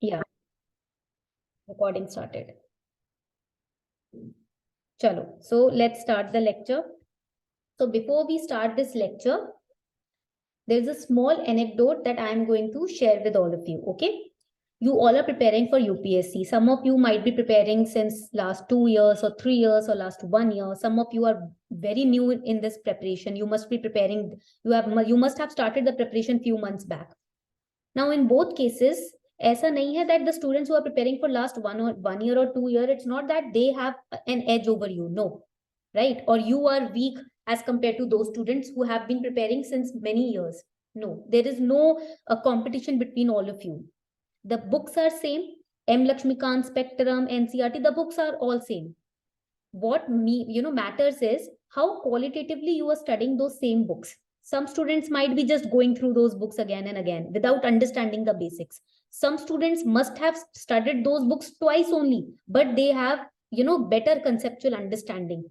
Yeah, recording started. Chalo. So let's start the lecture. So before we start this lecture, there's a small anecdote that I am going to share with all of you. Okay. You all are preparing for UPSC. Some of you might be preparing since last 2 years or 3 years or last 1 year. Some of you are very new in this preparation. You must be preparing. You must have started the preparation few months back. Now, in both cases, ऐसा नहीं है that the students who are preparing for last 1 year or 2 year, it's not that they have an edge over you. No, right? Or you are weak as compared to those students who have been preparing since many years. No, there is no competition between all of you. The books are same. M. Lakshmikant, Spectrum, NCRT, the books are all same. What matters is how qualitatively you are studying those same books. Some students might be just going through those books again and again without understanding the basics. Some students must have studied those books twice only, but they have better conceptual understanding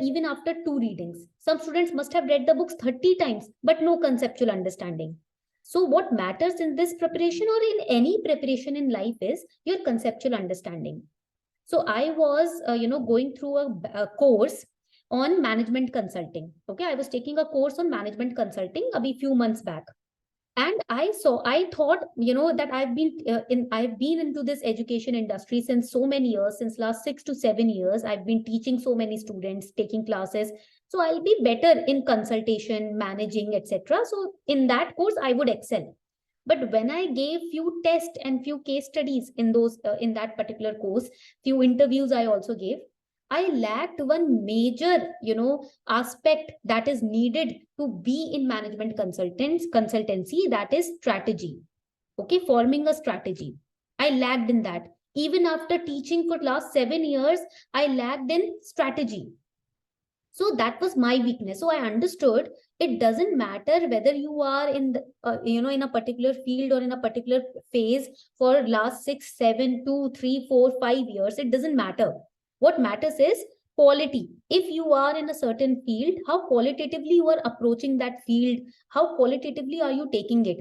even after 2 readings. Some students must have read the books 30 times but no conceptual understanding. So what matters in this preparation or in any preparation in life is your conceptual understanding. So I was, going through a course on management consulting. Okay, I was taking a course on management consulting a few months back, and I thought, that I've been into this education industry since so many years, since last 6 to 7 years. I've been teaching so many students, taking classes, so I'll be better in consultation, managing, etc. So in that course, I would excel. But when I gave few tests and few case studies in that particular course, few interviews I also gave, I lacked one major, aspect that is needed to be in management consultancy, that is strategy. Okay, forming a strategy. I lacked in that. Even after teaching for last 7 years, I lacked in strategy. So that was my weakness. So I understood it doesn't matter whether you are in in a particular field or in a particular phase for last 6, 7, 2, 3, 4, 5 years. It doesn't matter. What matters is quality. If you are in a certain field, how qualitatively you are approaching that field, how qualitatively are you taking it.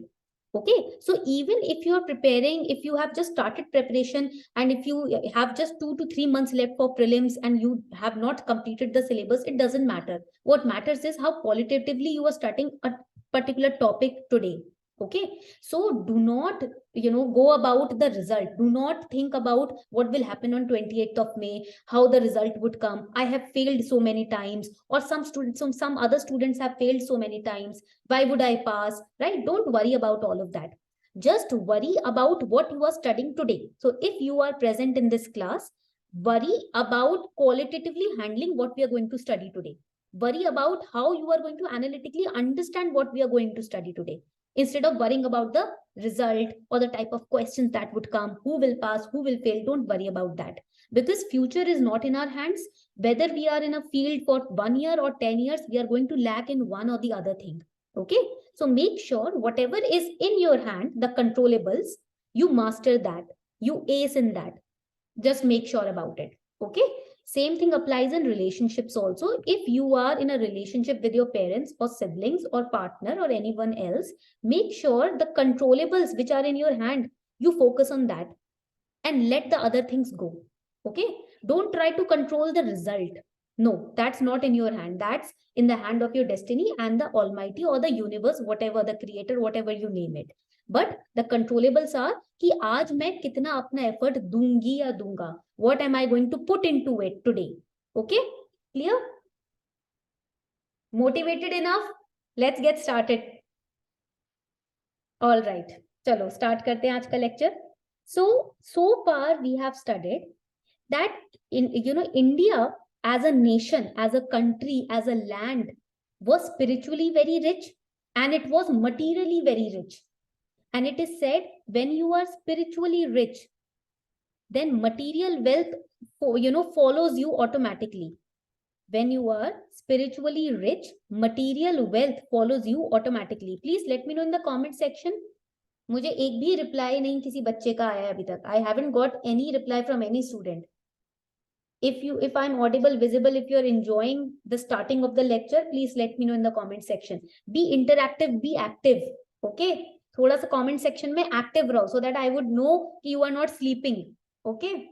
Okay, so even if you are preparing, if you have just started preparation, and if you have just 2 to 3 months left for prelims and you have not completed the syllabus, it doesn't matter. What matters is how qualitatively you are studying a particular topic today. Okay, so do not go about the result. Do not think about what will happen on 28th of May, how the result would come. I have failed so many times, or some other students have failed so many times. Why would I pass? Right? Don't worry about all of that. Just worry about what you are studying today. So if you are present in this class, worry about qualitatively handling what we are going to study today. Worry about how you are going to analytically understand what we are going to study today, instead of worrying about the result or the type of questions that would come, who will pass, who will fail. Don't worry about that, because future is not in our hands. Whether we are in a field for 1 year or 10 years, we are going to lack in one or the other thing. Okay, so make sure whatever is in your hand, the controllables, you master that, you ace in that. Just make sure about it. Okay, same thing applies in relationships also. If you are in a relationship with your parents or siblings or partner or anyone else, make sure the controllables which are in your hand, you focus on that and let the other things go. Okay, don't try to control the result. No, that's not in your hand. That's in the hand of your destiny and the almighty or the universe, whatever the creator, whatever you name it. But the controllables are कि आज मैं कितना अपना effort दूंगी या दूंगा. What am I going to put into it today? Okay, clear? Motivated enough? Let's get started. All right, चलो start करते हैं आज का lecture. So far we have studied that in India as a nation, as a country, as a land, was spiritually very rich and it was materially very rich. And it is said, when you are spiritually rich, then material wealth follows you automatically. When you are spiritually rich, material wealth follows you automatically. Please let me know in the comment section. मुझे एक भी reply नहीं किसी बच्चे का आया अभी तक. I haven't got any reply from any student. If I'm audible, visible, if you're enjoying the starting of the lecture, please let me know in the comment section. Be interactive, be active. Okay, थोड़ा सा comment section में active रहो, so that I would know कि you are not sleeping. Okay.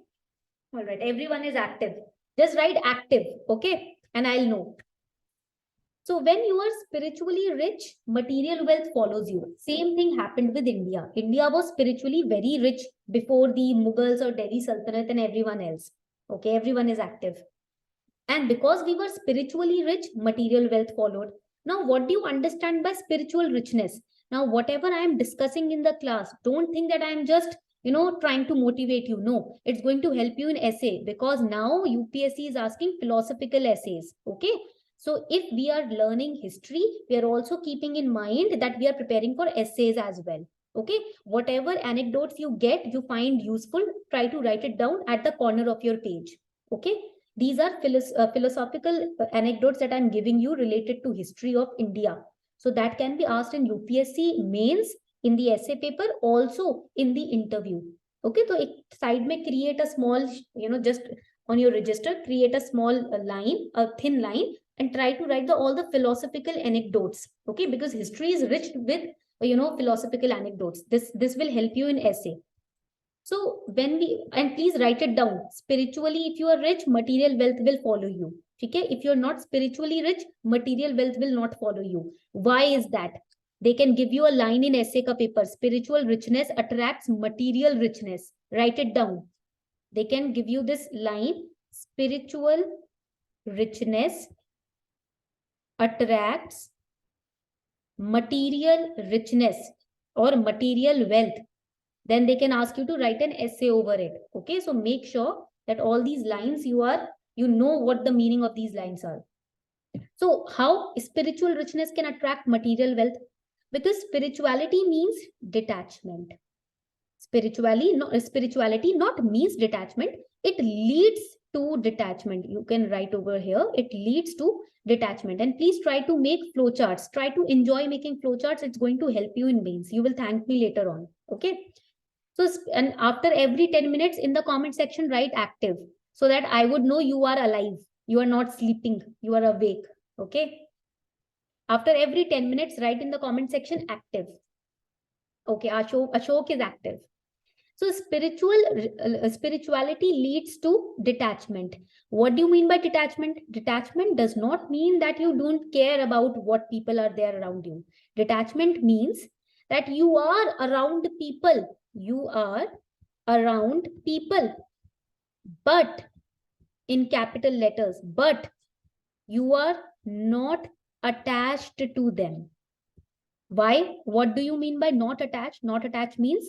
All right. Everyone is active. Just write active. Okay. And I'll know. So when you are spiritually rich, material wealth follows you. Same thing happened with India. India was spiritually very rich before the Mughals or Delhi Sultanate and everyone else. Okay. Everyone is active. And because we were spiritually rich, material wealth followed. Now, what do you understand by spiritual richness? Now, whatever I am discussing in the class, don't think that I am just, trying to motivate you. No, it's going to help you in essay, because now UPSC is asking philosophical essays. Okay. So if we are learning history, we are also keeping in mind that we are preparing for essays as well. Okay. Whatever anecdotes you get, you find useful, try to write it down at the corner of your page. Okay. These are philosophical anecdotes that I'm giving you related to history of India. So that can be asked in UPSC mains, in the essay paper, also in the interview. Okay, so ek side mein create a small, just on your register, create a small line, a thin line, and try to write all the philosophical anecdotes. Okay, because history is rich with, philosophical anecdotes. This will help you in essay. So when we, and please write it down, spiritually, if you are rich, material wealth will follow you. Okay? If you're not spiritually rich, material wealth will not follow you. Why is that? They can give you a line in essay ka paper, spiritual richness attracts material richness. Write it down. They can give you this line, spiritual richness attracts material richness or material wealth. Then they can ask you to write an essay over it. Okay, so make sure that all these lines you know what the meaning of these lines are. So how spiritual richness can attract material wealth? Because spirituality means detachment. Spirituality not means detachment. It leads to detachment. You can write over here. It leads to detachment. And please try to make flowcharts. Try to enjoy making flowcharts. It's going to help you in mains. You will thank me later on. Okay. So, and after every 10 minutes in the comment section, write active, so that I would know you are alive. You are not sleeping. You are awake. Okay. After every 10 minutes, write in the comment section active. Okay. Ashok is active. So spirituality leads to detachment. What do you mean by detachment? Detachment does not mean that you don't care about what people are there around you. Detachment means that you are around people. You are around people, but in capital letters, but you are not attached to them. Why? What do you mean by not attached? Not attached means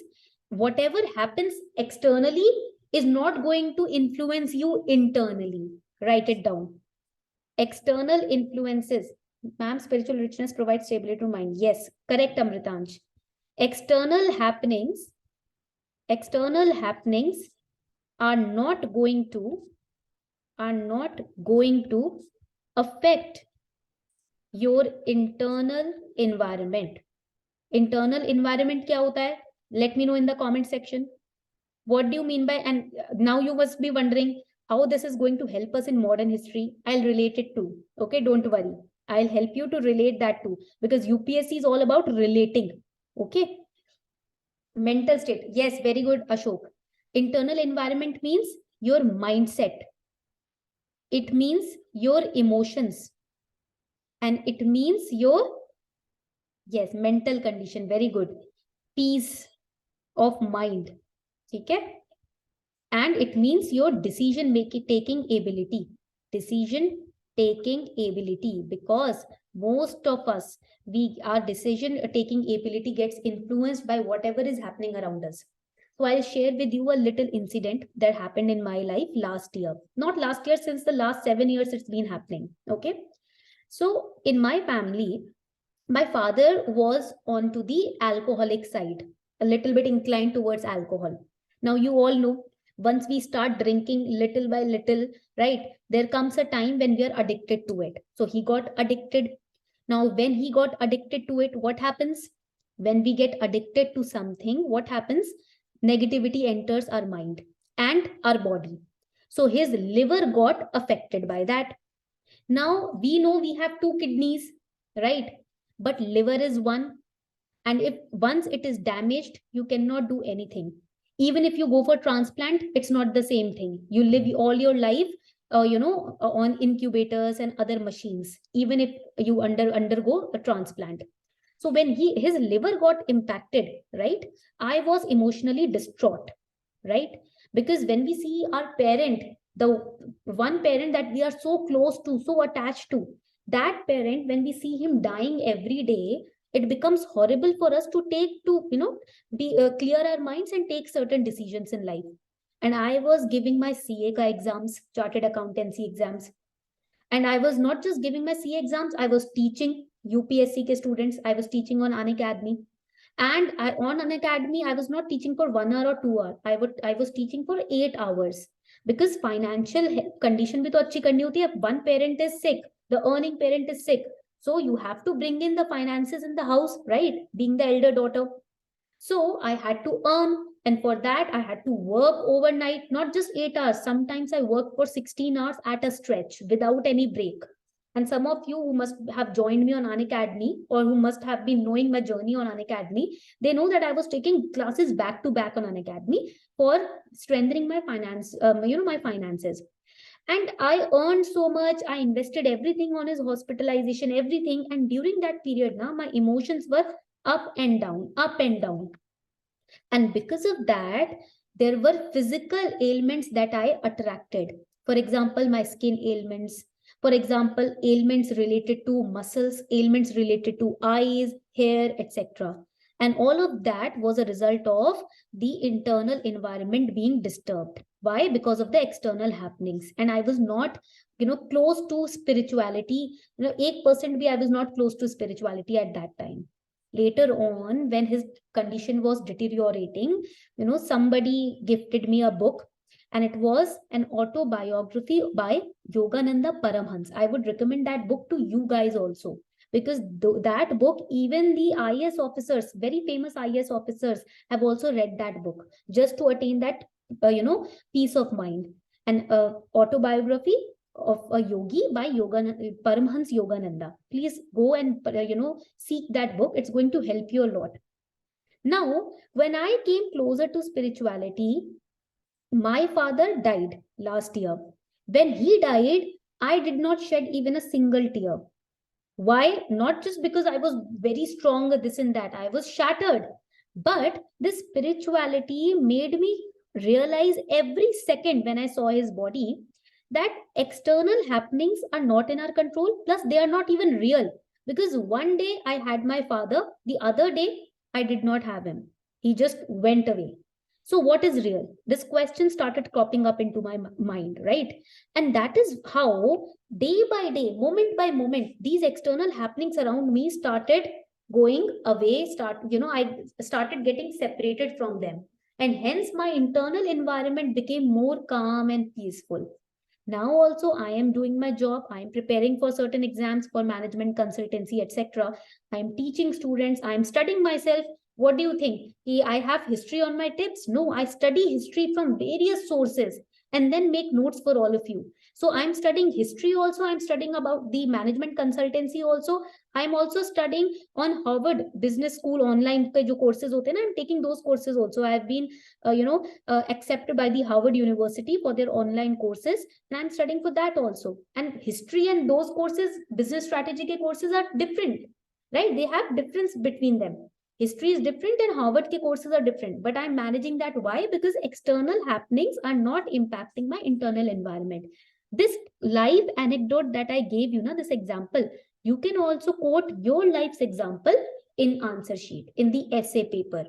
whatever happens externally is not going to influence you internally. Write it down. External influences. Ma'am, spiritual richness provides stability to mind. Yes, correct, Amritansh. External happenings are not going to affect your internal environment. Internal environment kya hota hai? Let me know in the comment section. What do you mean by, and now you must be wondering how this is going to help us in modern history. I'll relate it too. Okay, don't worry. I'll help you to relate that too, because UPSC is all about relating. Okay. Mental state. Yes, very good, Ashok. Internal environment means your mindset. It means your emotions. And it means your, yes, mental condition. Very good. Peace of mind. Okay? And it means your decision taking ability. Decision taking ability. Because most of us, our decision taking ability gets influenced by whatever is happening around us. So I'll share with you a little incident that happened in my life last year. Not last year, since the last 7 years it's been happening. Okay. So in my family, my father was onto the alcoholic side, a little bit inclined towards alcohol. Now you all know, once we start drinking little by little, right, there comes a time when we are addicted to it. So he got addicted. Now, when he got addicted to it, what happens? When we get addicted to something, what happens? Negativity enters our mind and our body. So his liver got affected by that. Now we know we have 2 kidneys, right? But liver is one. And if once it is damaged, you cannot do anything. Even if you go for transplant, it's not the same thing. You live all your life on incubators and other machines, even if you undergo a transplant. So when his liver got impacted, right, I was emotionally distraught, right? Because when we see our parent, the one parent that we are so close to, so attached to, that parent, when we see him dying every day, it becomes horrible for us to take to be clear our minds and take certain decisions in life. And I was giving my CA exams, chartered accountancy exams, and I was not just giving my CA exams, I was teaching UPSC ke students. I was teaching on Unacademy. And on Unacademy, I was not teaching for 1 hour or 2 hours. I was teaching for 8 hours, because financial condition bhi to achhi karni hoti hai. If one parent is sick, the earning parent is sick, so you have to bring in the finances in the house, right? Being the elder daughter, so I had to earn, and for that I had to work overnight, not just 8 hours. Sometimes I worked for 16 hours at a stretch without any break. And some of you who must have joined me on Unacademy, or who must have been knowing my journey on Unacademy, they know that I was taking classes back to back on Unacademy for strengthening my my finances. And I earned so much. I invested everything on his hospitalization, everything. And during that period, now my emotions were up and down, up and down. And because of that, there were physical ailments that I attracted. For example, my skin ailments. For example, ailments related to muscles, ailments related to eyes, hair, etc. And all of that was a result of the internal environment being disturbed. Why? Because of the external happenings. And I was not, close to spirituality. 1% bhi I was not close to spirituality at that time. Later on, when his condition was deteriorating, somebody gifted me a book, and it was an autobiography by Yogananda Paramhans. I would recommend that book to you guys also, because that book, even the IAS officers, very famous IAS officers, have also read that book just to attain that peace of mind. And autobiography of a yogi by Paramhans Yogananda. Please go and seek that book. It's going to help you a lot. Now, when I came closer to spirituality, my father died last year. When he died, I did not shed even a single tear. Why? Not just because I was very strong, this and that. I was shattered. But this spirituality made me realize every second when I saw his body that external happenings are not in our control, plus they are not even real. Because one day I had my father, the other day I did not have him. He just went away. So, what is real? This question started cropping up into my mind, right? And that is how, day by day, moment by moment, these external happenings around me started going away. I started getting separated from them. And hence, my internal environment became more calm and peaceful. Now also I am doing my job. I am preparing for certain exams for management consultancy, etc. I am teaching students. I am studying myself. What do you think? I have history on my tips? No, I study history from various sources and then make notes for all of you. So I'm studying history also. I'm studying about the management consultancy also. I'm also studying on Harvard Business School online ke jo courses hote na, I'm taking those courses also. I have been, accepted by the Harvard University for their online courses, and I'm studying for that also. And history and those courses, business strategy ke courses are different, right? They have difference between them. History is different and Harvard ke courses are different, but I'm managing that. Why? Because external happenings are not impacting my internal environment. This live anecdote that I gave you, this example, you can also quote your life's example in answer sheet, in the essay paper.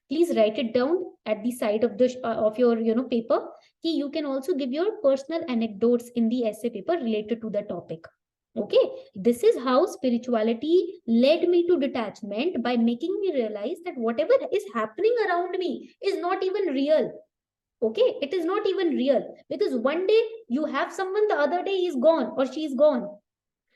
Please write it down at the side of the of your paper. You can also give your personal anecdotes in the essay paper related to the topic. Okay, this is how spirituality led me to detachment, by making me realize that whatever is happening around me is not even real. Okay, it is not even real, because one day you have someone, the other day is gone or she is gone.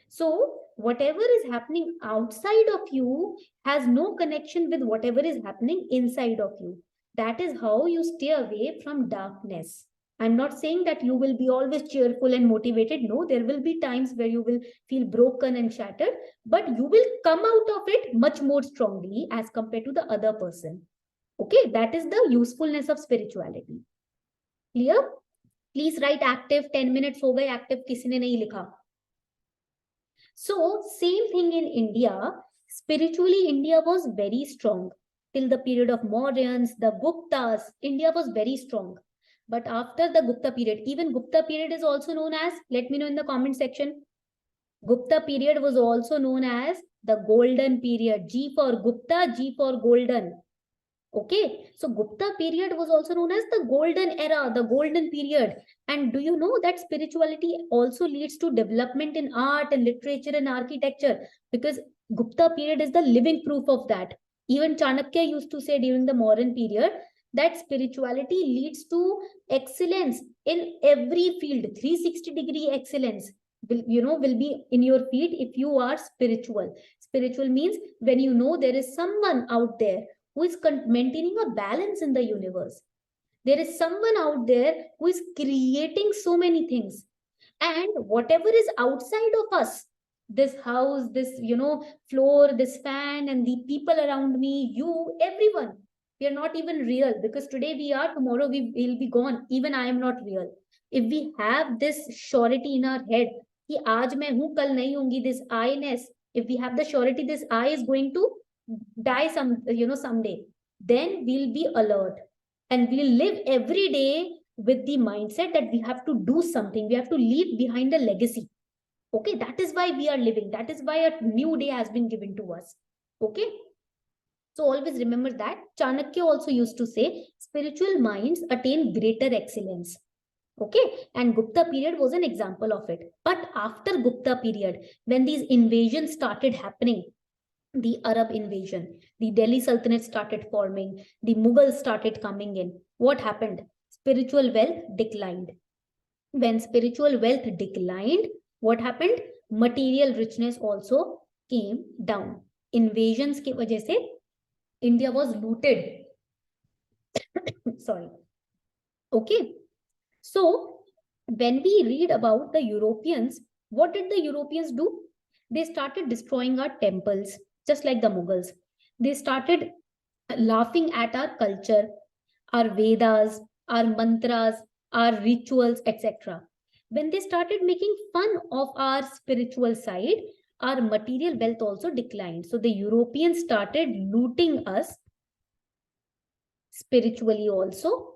So whatever is happening outside of you has no connection with whatever is happening inside of you. That is how you stay away from darkness. I'm not saying that you will be always cheerful and motivated. No, there will be times where you will feel broken and shattered, but you will come out of it much more strongly as compared to the other person. Okay, that is the usefulness of spirituality. Clear? Please write active. 10 minutes हो गए, active किसी ने नहीं लिखा. So same thing in India. Spiritually, India was very strong till the period of Mauryans, the Guptas. India was very strong. But after the Gupta period, even Gupta period is also known as, let me know in the comment section. Gupta period was also known as the golden period. G for Gupta, G for golden. Okay, so Gupta period was also known as the golden era, the golden period. And do you know that spirituality also leads to development in art and literature and architecture? Because Gupta period is the living proof of that. Even Chanakya used to say during the Mauryan period that spirituality leads to excellence in every field. 360-degree excellence will be in your field if you are spiritual. Spiritual means when you know there is someone out there who is maintaining a balance in the universe. There is someone out there who is creating so many things. And whatever is outside of us, this house, this, floor, this fan, and the people around me, you, everyone, we are not even real, because today we are, tomorrow we will be gone. Even I am not real. If we have this surety in our head, कि आज मैं हूं कल नहीं होंगी, this I-ness, if we have the surety this I is going to die someday, then we'll be alert and we'll live every day with the mindset that we have to do something, we have to leave behind a legacy. Okay, that is why we are living, that is why a new day has been given to us. Okay, so always remember that. Chanakya also used to say spiritual minds attain greater excellence. Okay, and Gupta period was an example of it. But after Gupta period, when these invasions started happening, the Arab invasion, the Delhi Sultanate started forming, the Mughals started coming in, what happened? Spiritual wealth declined. When spiritual wealth declined, what happened? Material richness also came down. Invasions की वजह से India was looted. Sorry. Okay. So when we read about the Europeans, what did the Europeans do? They started destroying our temples, just like the Mughals. They started laughing at our culture, our Vedas, our mantras, our rituals, etc. When they started making fun of our spiritual side, our material wealth also declined. So the Europeans started looting us spiritually also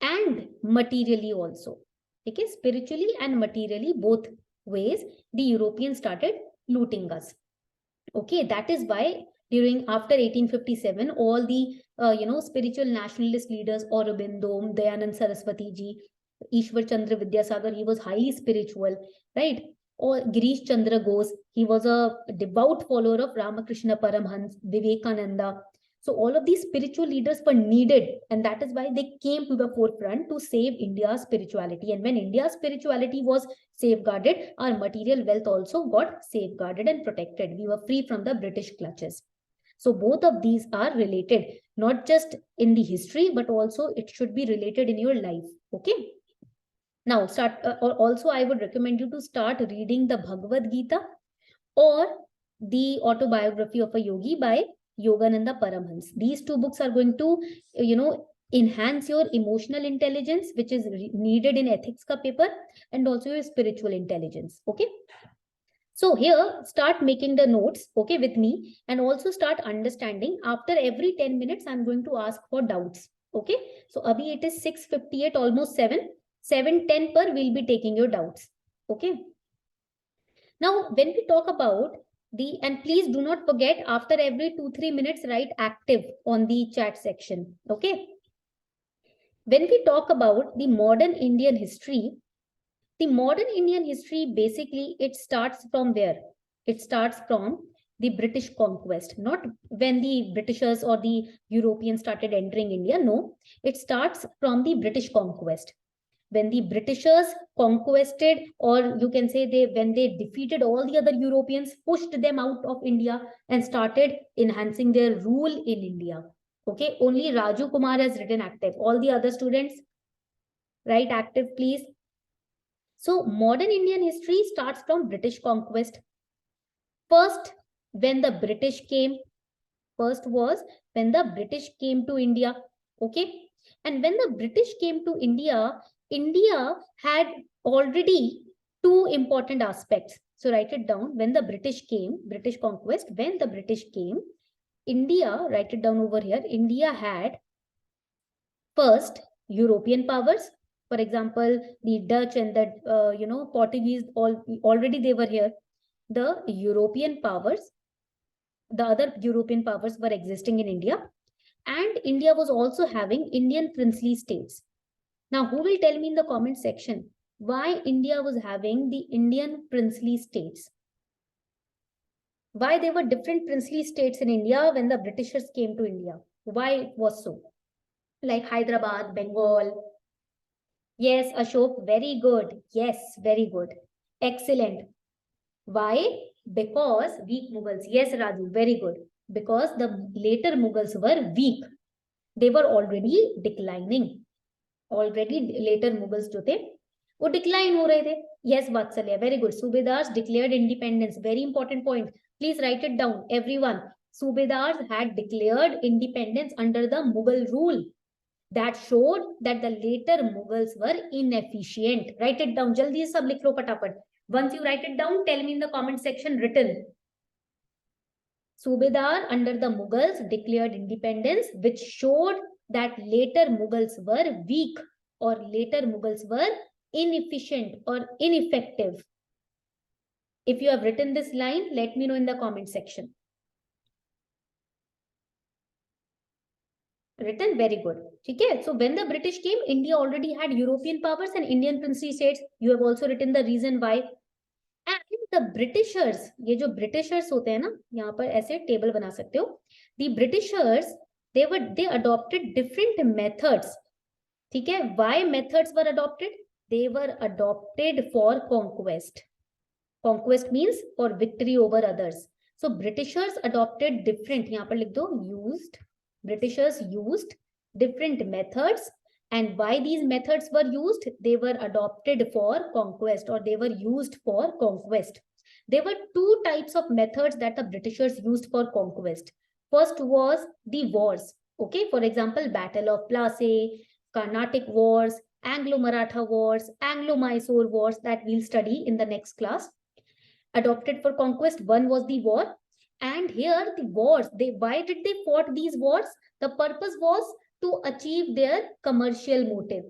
and materially also. Okay, spiritually and materially, both ways, the Europeans started looting us. Okay, that is why after 1857, all the spiritual nationalist leaders, Aurobindo, Dayanand Saraswati ji, Ishwar Chandra Vidyasagar, he was highly spiritual, right? Or Girish Chandra Ghose, he was a devout follower of Ramakrishna Paramhans, Vivekananda. So all of these spiritual leaders were needed, and that is why they came to the forefront to save India's spirituality. And when India's spirituality was safeguarded, our material wealth also got safeguarded and protected. We were free from the British clutches. So both of these are related, not just in the history, but also it should be related in your life. Okay. Now, also I would recommend you to start reading the Bhagavad Gita or the autobiography of a yogi by Yogananda Paramhans. These two books are going to, enhance your emotional intelligence, which is needed in ethics ka paper, and also your spiritual intelligence. Okay. So here, start making the notes, okay, with me, and also start understanding. After every 10 minutes, I'm going to ask for doubts. Okay. So abhi it is 6:58, almost 7. 7:10 per, we'll be taking your doubts. Okay. Now, when we talk about and please do not forget, after every 2-3 minutes, write active on the chat section. Okay. When we talk about the modern Indian history, basically, it starts from where? It starts from the British conquest, not when the Britishers or the Europeans started entering India. No, it starts from the British conquest. When the Britishers conquested, or you can say when they defeated all the other Europeans, pushed them out of India and started enhancing their rule in India. Okay, only Raju Kumar has written active. All the other students, Write active, please. So modern Indian history starts from British conquest. First, when the British came, first was when the British came to India. Okay. And when the British came to India, India had already two important aspects. So write it down. When the British came, British conquest, when the British came, India, write it down over here, India had first European powers. For example, the Dutch and the Portuguese, already they were here. The European powers, the other European powers were existing in India, and India was also having Indian princely states. Now, who will tell me in the comment section why India was having the Indian princely states? Why there were different princely states in India when the Britishers came to India? Why it was so? Like Hyderabad, Bengal. Yes, Ashok, very good. Yes, very good. Excellent. Why? Because weak Mughals. Yes, Raju, very good. Because the later Mughals were weak. They were already declining. Already later Mughals जो थे वो decline हो रहे थे. Yes, Vatsalya, very good. Subedars declared independence. Very important point. Please write it down, everyone. Subedars had declared independence under the Mughal rule. That showed that the later Mughals were inefficient. Write it down. Jaldi sab likh lo patapad. Once you write it down, tell me in the comment section written. Subedar under the Mughals declared independence, which showed that later Mughals were weak or later Mughals were inefficient or ineffective. If you have written this line, let me know in the comment section. Written, very good. Okay, so when the British came, India already had European powers and Indian princely states. You have also written the reason why. And the Britishers, ये जो Britishers होते हैं ना, यहाँ पर ऐसे table बना सकते हो. The Britishers, they adopted different methods. ठीक है? Why methods were adopted? They were adopted for conquest. Conquest means for victory over others. So Britishers adopted different, यहाँ पर लिख दो, used. Britishers used different methods. And why these methods were used? They were adopted for conquest, or they were used for conquest. There were two types of methods that the Britishers used for conquest. First was the wars. Okay, for example, Battle of Plassey, Carnatic Wars, Anglo-Maratha Wars, Anglo-Mysore Wars that we'll study in the next class. Adopted for conquest, one was the war. And here the wars, why did they fought these wars? The purpose was to achieve their commercial motive,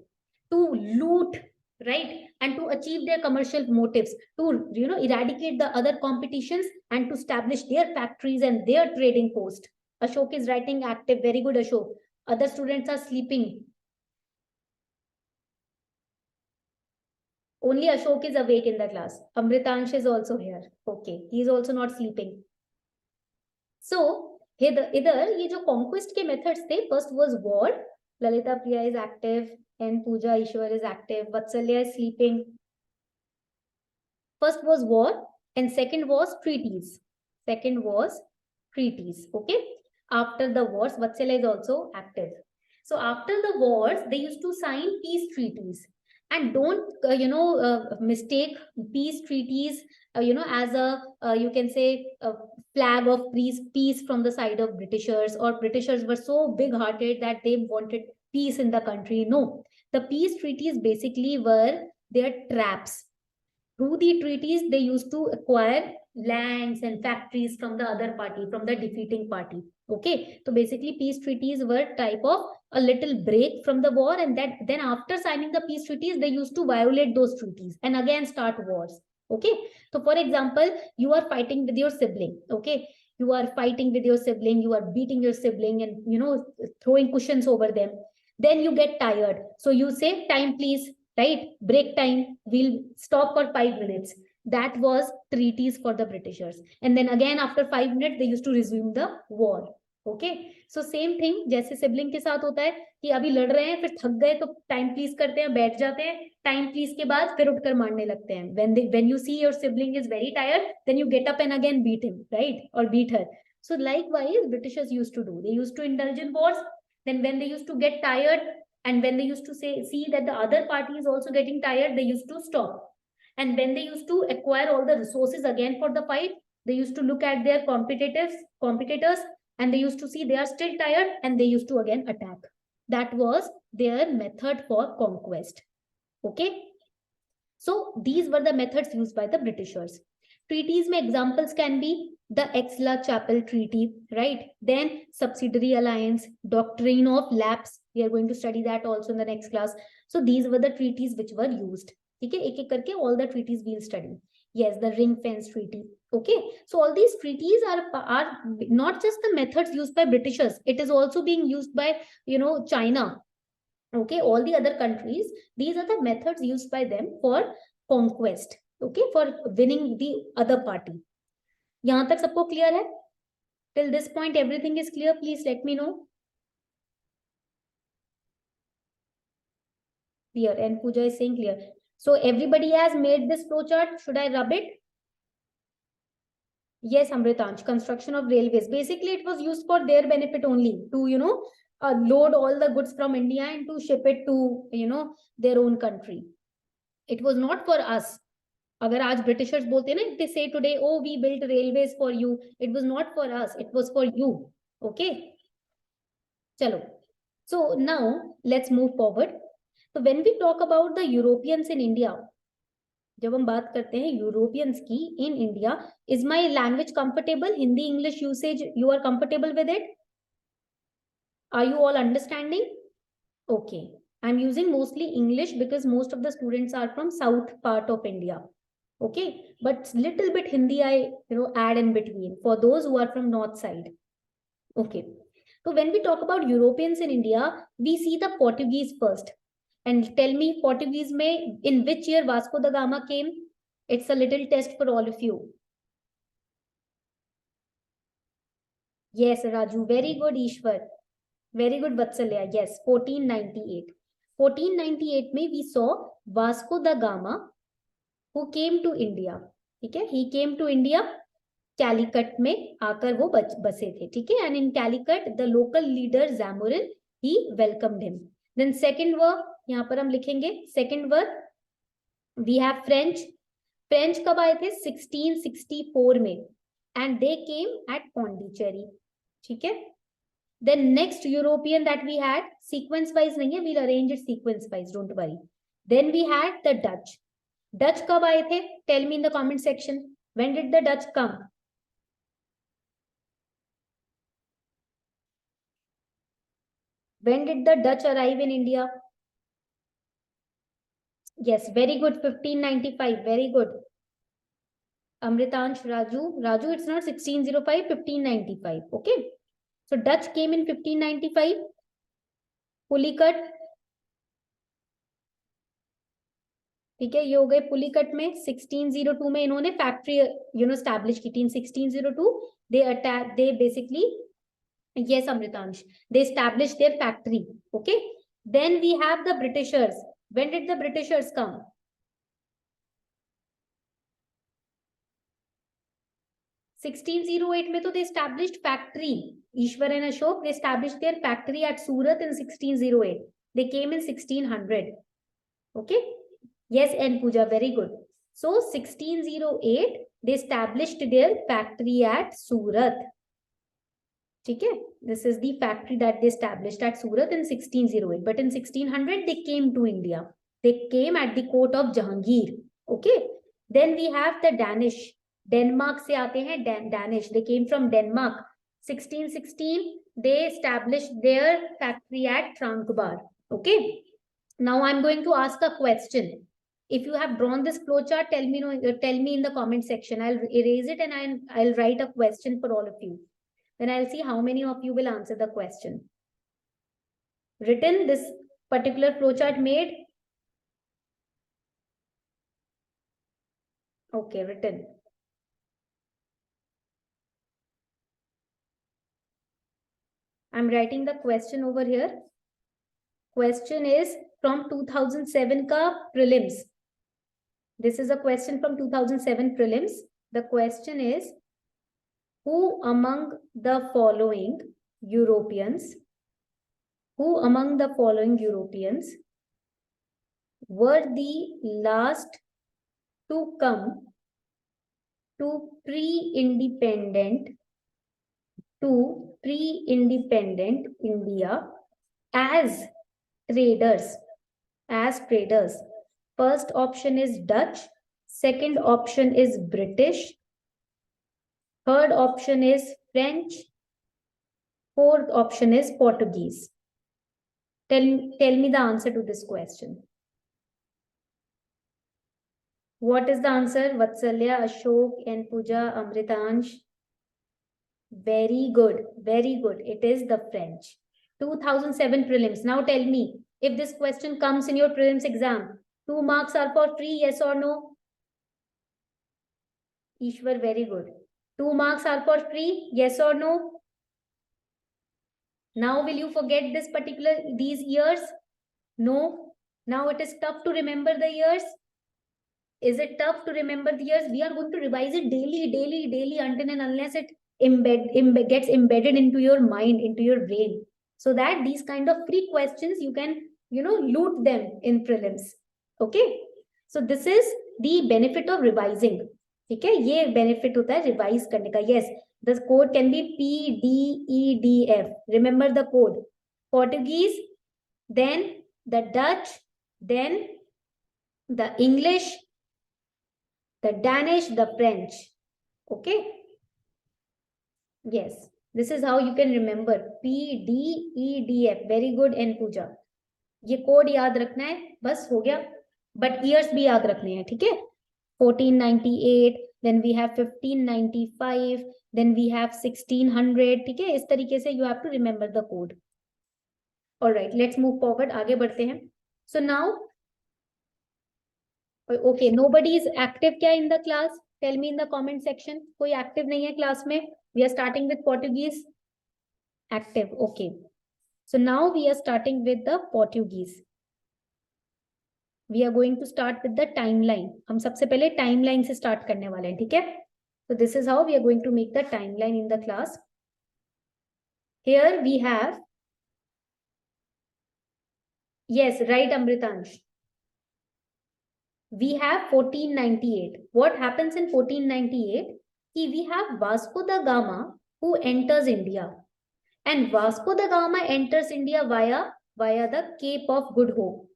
to loot, right? And to achieve their commercial motives, to eradicate the other competitions and to establish their factories and their trading post. Ashok is writing active. Very good, Ashok. Other students are sleeping. Only Ashok is awake in the class. Amritansh is also here. Okay, he is also not sleeping. So इधर ये जो conquest के methods थे, first was war. Lalita Priya is active and Pooja Ishwar is active. Vatsalya is sleeping. First was war and second was treaties. Second was treaties. Okay. After the wars, Vatsalya is also active. So after the wars, they used to sign peace treaties. And don't mistake peace treaties as a you can say a flag of peace from the side of Britishers, or Britishers were so big hearted that they wanted peace in the country. No, the peace treaties basically were their traps. Through the treaties, they used to acquire lands and factories from the other party, from the defeating party. Okay, so basically peace treaties were type of a little break from the war, and that then after signing the peace treaties, they used to violate those treaties and again start wars. Okay, so for example, you are fighting with your sibling. Okay, you are fighting with your sibling, you are beating your sibling and throwing cushions over them. Then you get tired, so you say, time please, right? Break time, we'll stop for 5 minutes. That was treaties for the Britishers. And then again after 5 minutes, they used to resume the war. Okay so same thing जैसे sibling के साथ होता है कि अभी लड़ रहे हैं, फिर थक गए तो टाइम प्लीज करते हैं, बैठ जाते हैं, टाइम प्लीज के बाद फिर उठकर मारने लगते हैं. when you see your sibling is very tired, then you get up and again beat him, right? Or beat her. So likewise Britishers used to do, they used to indulge in wars. Then when they used to get tired, And when they used to see that the other party is also getting tired, they used to stop. And when they used to acquire all the resources again for the fight, they used to look at their competitors, and they used to see they are still tired, and they used to again attack. That was their method for conquest. Okay. So these were the methods used by the Britishers. Treaties में examples can be the Aix-la-Chapelle Treaty, right? Then subsidiary alliance, doctrine of lapse. We are going to study that also in the next class. So these were the treaties which were used. ठीक है, एक-एक करके all the treaties we'll study. Yes, the ring fence treaty. Okay, so all these treaties are not just the methods used by Britishers. It is also being used by, you know, China. Okay, all the other countries, these are the methods used by them for conquest. Okay, for winning the other party. Yahan tak sabko clear hai? Till this point everything is clear? Please let me know. Clear, and Pooja is saying clear. So everybody has made this flowchart. Should I rub it? Yes, Amritansh, construction of railways. Basically, it was used for their benefit only, to, you know, load all the goods from India and to ship it to, you know, their own country. It was not for us. अगर आज Britishers बोलते हैं ना, they say today, oh, we built railways for you. It was not for us. It was for you. Okay. चलो. So now let's move forward. So when we talk about the Europeans in India, जब हम बात करते हैं Europeans की in India, is my language comfortable? Hindi English usage you are comfortable with it? Are you all understanding? Okay, I am using mostly English because most of the students are from south part of India. Okay, but little bit Hindi I, you know, add in between for those who are from north side. Okay, so when we talk about Europeans in India, we see the Portuguese first. And tell me, Portuguese mein in which year Vasco da Gama came? It's a little test for all of you. Yes, Raju, very good. Ishwar, very good. Vatsalya, yes, 1498. 1498 में we saw Vasco da Gama who came to India. ठीक है, he came to India. Calicut में आकर वो बसे थे. ठीक है, and in Calicut the local leader Zamorin, he welcomed him. Then second word, यहाँ पर हम लिखेंगे second word, we have French. French कब आए थे? 1664 में, and they came at Pondicherry. ठीक है. Then next European that we had, sequence wise नहीं है, we'll arrange it sequence wise, don't worry. Then we had the Dutch. Dutch कब आए थे? Tell me in the comment section. When did the Dutch come? When did the Dutch arrive in India? Yes, very good. 1595. Very good. Amritansh, Raju, it's not 1605, 1595. Okay. So Dutch came in 1595. Pulicat. ठीक है, ये हो गए पुलिकट में. 1602 में इन्होंने factory, you know, establish की थी. इन 1602 they basically, yes Amritansh, they established their factory. Okay, then we have the Britishers. When did the Britishers come? 1608 में तो they established factory. Ishwar and Ashok, they established their factory at Surat in 1608. They came in 1600. Okay. Yes, and Pooja, very good. So 1608 they established their factory at Surat. ठीक है, this is the factory that they established at Surat in 1608. But in 1600 they came to India. They came at the court of Jahangir. Okay. Then we have the Danish. Denmark से आते हैं Danish. They came from Denmark. 1616 they established their factory at Tranquebar. Okay. Now I'm going to ask a question. If you have drawn this flowchart, tell me in the comment section. I'll erase it and I'll write a question for all of you. Then I'll see how many of you will answer the question. Written this particular flowchart made? Okay, written. I'm writing the question over here. Question is from 2007 ka prelims. This is a question from 2007 prelims. The question is, who among the following Europeans Who among the following Europeans were the last to come to pre-independent India as traders? First option is Dutch, second option is British, third option is French, fourth option is Portuguese. Tell me the answer to this question. What is the answer? Vatsalya, Ashok, and Pooja, Amritansh. Very good. Very good. It is the French. 2007 prelims. Now tell me, if this question comes in your prelims exam, 2 marks are for free, yes or no? Ishwar, very good. 2 marks are for free, yes or no? Now will you forget these years? No. Now it is tough to remember the years. Is it tough to remember the years? We are going to revise it daily until and unless it gets embedded into your mind, into your brain, so that these kind of free questions you can loot them in prelims. Okay, so this is the benefit of revising. Okay, ये benefit होता है revise करने का. Yes, the code can be PDEDF. Remember the code. Portuguese, then the Dutch, then the English, the Danish, the French. Okay. Yes, this is how you can remember. PDEDF. Very good, N Pooja. ये code याद रखना है, बस हो गया. But years भी याद रखने हैं, ठीक है? 1498, then we have 1595, then we have 1600, ठीक है? इस तरीके से you have to remember the code. All right, let's move forward. आगे बढ़ते हैं. So now, okay, nobody is active क्या in the class? Tell me in the comment section. कोई active नहीं है class में? We are starting with Portuguese. Active, okay. So now we are starting with the Portuguese. We are going to start with the timeline. हम सबसे पहले timeline से start करने वाले हैं, ठीक है? So this is how we are going to make the timeline in the class. Here we have, yes, right, Amritansh. We have 1498. What happens in 1498? We have Vasco da Gama who enters India. And Vasco da Gama enters India via the Cape of Good Hope.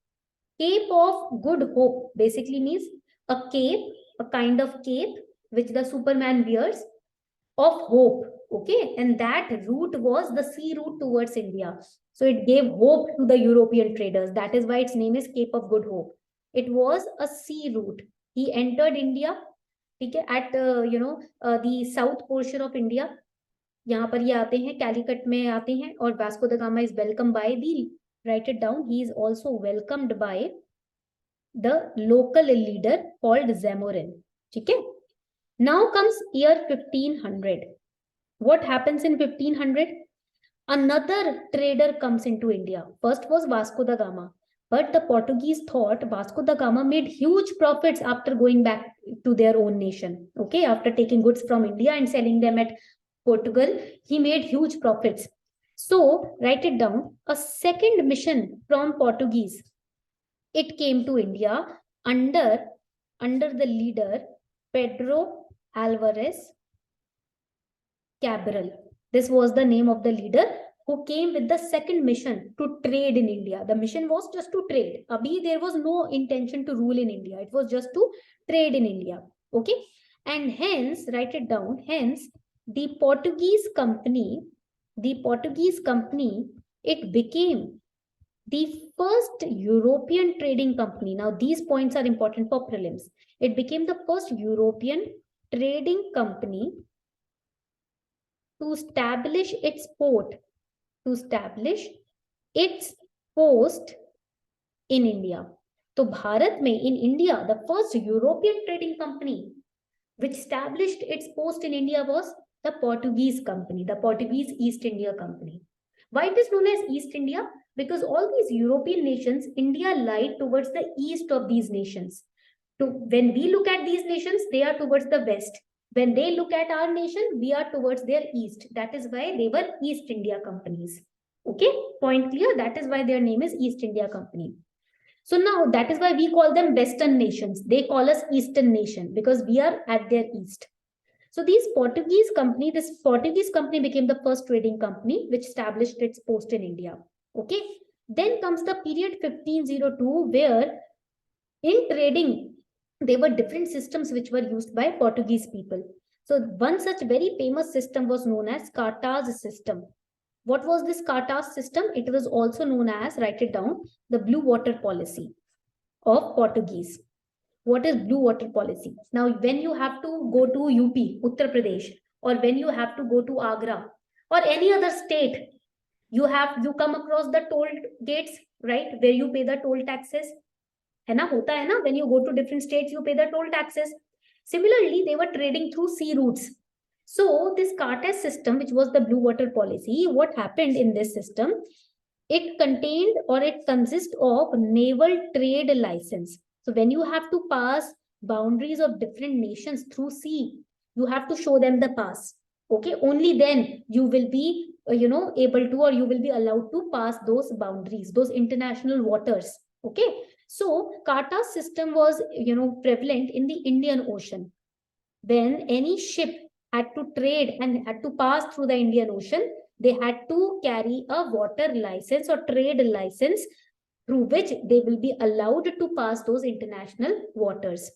Cape of Good Hope basically means a cape, a kind of cape which the Superman wears of hope. Okay, and that route was the sea route towards India. So it gave hope to the European traders. That is why its name is Cape of Good Hope. It was a sea route. He entered India, okay, at the south portion of India. यहाँ पर ये आते हैं, कैलिकट में आते हैं, और Vasco the gamma is welcomed by the, write it down, he is also welcomed by the local leader called Zamorin. ठीक है? Now comes year 1500. What happens in 1500? Another trader comes into India. First was Vasco da Gama, but the Portuguese thought Vasco da Gama made huge profits after going back to their own nation. Okay, after taking goods from India and selling them at Portugal, he made huge profits. So write it down. A second mission from Portuguese, it came to India under the leader Pedro Alvarez Cabral. This was the name of the leader who came with the second mission to trade in India. The mission was just to trade. Abhi there was no intention to rule in India. It was just to trade in India. Okay. And hence, write it down, hence the Portuguese company, it became the first European trading company. Now, these points are important for prelims. It became the first European trading company to establish its post in India. So, Bharat mein, in India, the first European trading company which established its post in India was the Portuguese company, the Portuguese East India Company. Why it is known as East India? Because all these European nations, India lied towards the east of these nations. So when we look at these nations, they are towards the west. When they look at our nation, we are towards their east. That is why they were East India companies. Okay, point clear? That is why their name is East India Company. So now that is why we call them Western nations. They call us Eastern nation because we are at their east. So this Portuguese company became the first trading company which established its post in India. Okay. Then comes the period 1502, where in trading there were different systems which were used by Portuguese people. So one such very famous system was known as Cartaz system. What was this Cartaz system? It was also known as, write it down, the blue water policy of Portuguese. What is blue water policy? Now, when you have to go to UP, Uttar Pradesh, or when you have to go to Agra or any other state, you come across the toll gates, right? Where you pay the toll taxes. है ना, होता है ना, when you go to different states, you pay the toll taxes. Similarly, they were trading through sea routes. So this Cartes system, which was the blue water policy, what happened in this system? It contained or it consists of naval trade license. So when you have to pass boundaries of different nations through sea, you have to show them the pass. Okay, only then you will be able to, or you will be allowed to pass those boundaries, those international waters. Okay, so Carta's system was prevalent in the Indian Ocean. When any ship had to trade and had to pass through the Indian Ocean, they had to carry a water license or trade license through which they will be allowed to pass those international waters.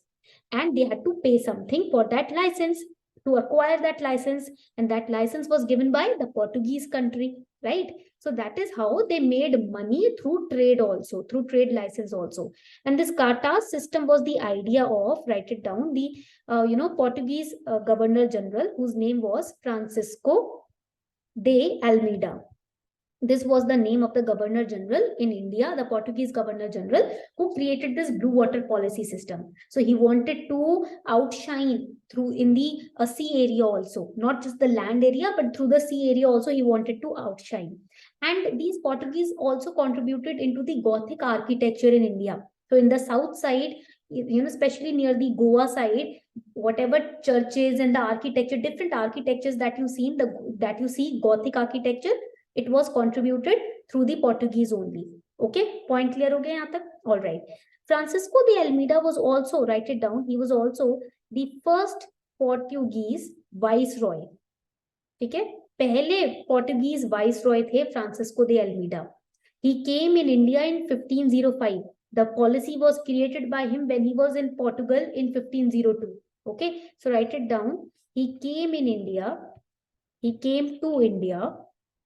And they had to pay something for that license, to acquire that license. And that license was given by the Portuguese country, right? So that is how they made money through trade also, through trade license also. And this Cartas system was the idea of, write it down, the Portuguese Governor General, whose name was Francisco de Almeida. This was the name of the Governor General in India, the Portuguese Governor General, who created this blue water policy system. So he wanted to outshine through in the sea area also, not just the land area, but through the sea area also he wanted to outshine. And these Portuguese also contributed into the Gothic architecture in India. So in the south side, especially near the Goa side, whatever churches and the architecture, different architectures that you see Gothic architecture, it was contributed through the Portuguese only. Okay, point clear ho gaya yahan tak? All right. Francisco de Almeida was also, write it down, he was also the first Portuguese viceroy. ठीक है, पहले Portuguese viceroy थे Francisco de Almeida. He came in India in 1505. The policy was created by him when he was in Portugal in 1502. Okay, so write it down. He came in India. He came to India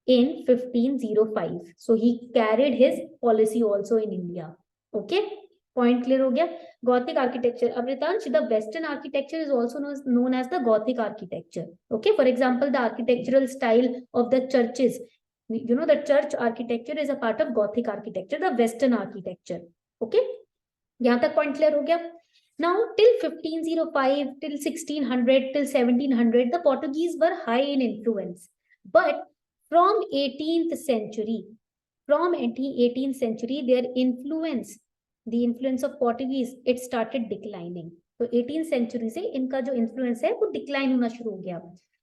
in 1505. So he carried his policy also in India. Okay, point clear ho gaya? Gothic architecture. Amritansh, the Western architecture is also known as the Gothic architecture. Okay, for example, the architectural style of the churches. The church architecture is a part of Gothic architecture, the Western architecture. Okay, yahan tak point clear ho gaya? Now, till 1505, till 1600, till 1700, the Portuguese were high in influence. But from 18th century, their influence, the influence of Portuguese, it started declining. So 18th century से इनका जो influence है वो decline होना शुरू हो गया.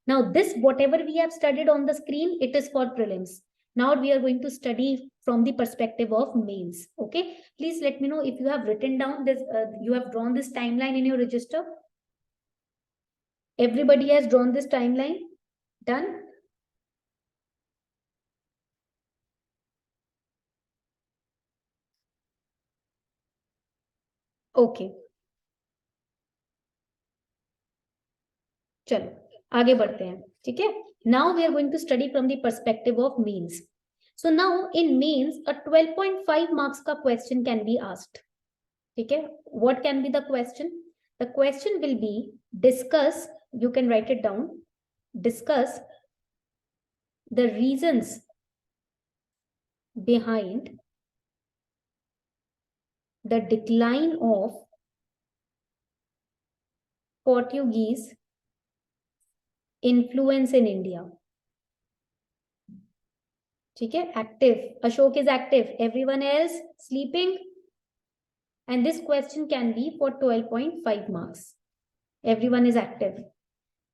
Now this, whatever we have studied on the screen, it is for prelims. Now we are going to study from the perspective of mains. Okay, please let me know if you have written down this, you have drawn this timeline in your register. Everybody has drawn this timeline? Done? Okay. चलो आगे बढ़ते हैं, ठीक है. Now we are going to study from the perspective of means. So now in means, a 12.5 marks का question can be asked. ठीक है. What can be the question? The question will be, discuss, you can write it down, discuss the reasons behind the decline of Portuguese influence in India. ठीक है. Active. Ashok is active. Everyone else sleeping. And this question can be for 12.5 marks. Everyone is active.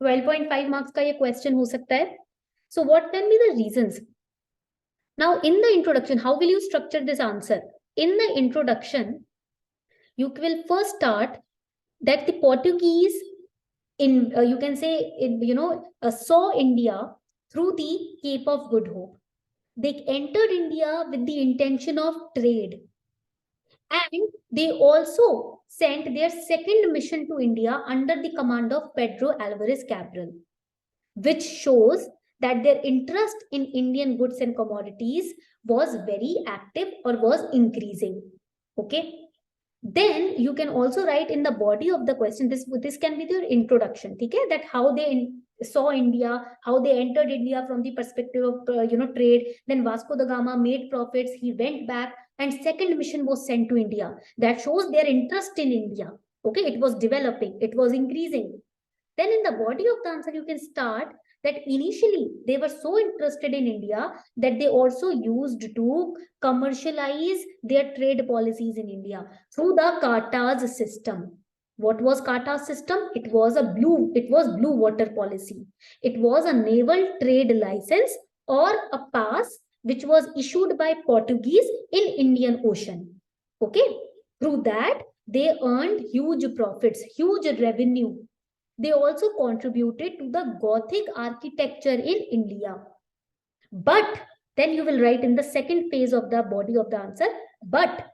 12.5 marks का ये question हो सकता है. So what can be the reasons? Now, in the introduction, how will you structure this answer? In the introduction, you will first start that the Portuguese you can say saw India through the Cape of Good Hope. They entered India with the intention of trade, and they also sent their second mission to India under the command of Pedro Alvarez Cabral, which shows that their interest in Indian goods and commodities was very active or was increasing. Okay. Then you can also write in the body of the question, this can be their introduction, okay, that how they saw India, how they entered India from the perspective of trade. Then Vasco da Gama made profits, he went back, and second mission was sent to India. That shows their interest in India. Okay, it was developing, it was increasing. Then in the body of the answer, you can start that initially they were so interested in India that they also used to commercialize their trade policies in India through the Cartas system. What was Cartas system? It was blue water policy. It was a naval trade license or a pass which was issued by Portuguese in Indian Ocean. Okay, through that they earned huge profits, huge revenue. They also contributed to the Gothic architecture in India. But then you will write in the second phase of the body of the answer, but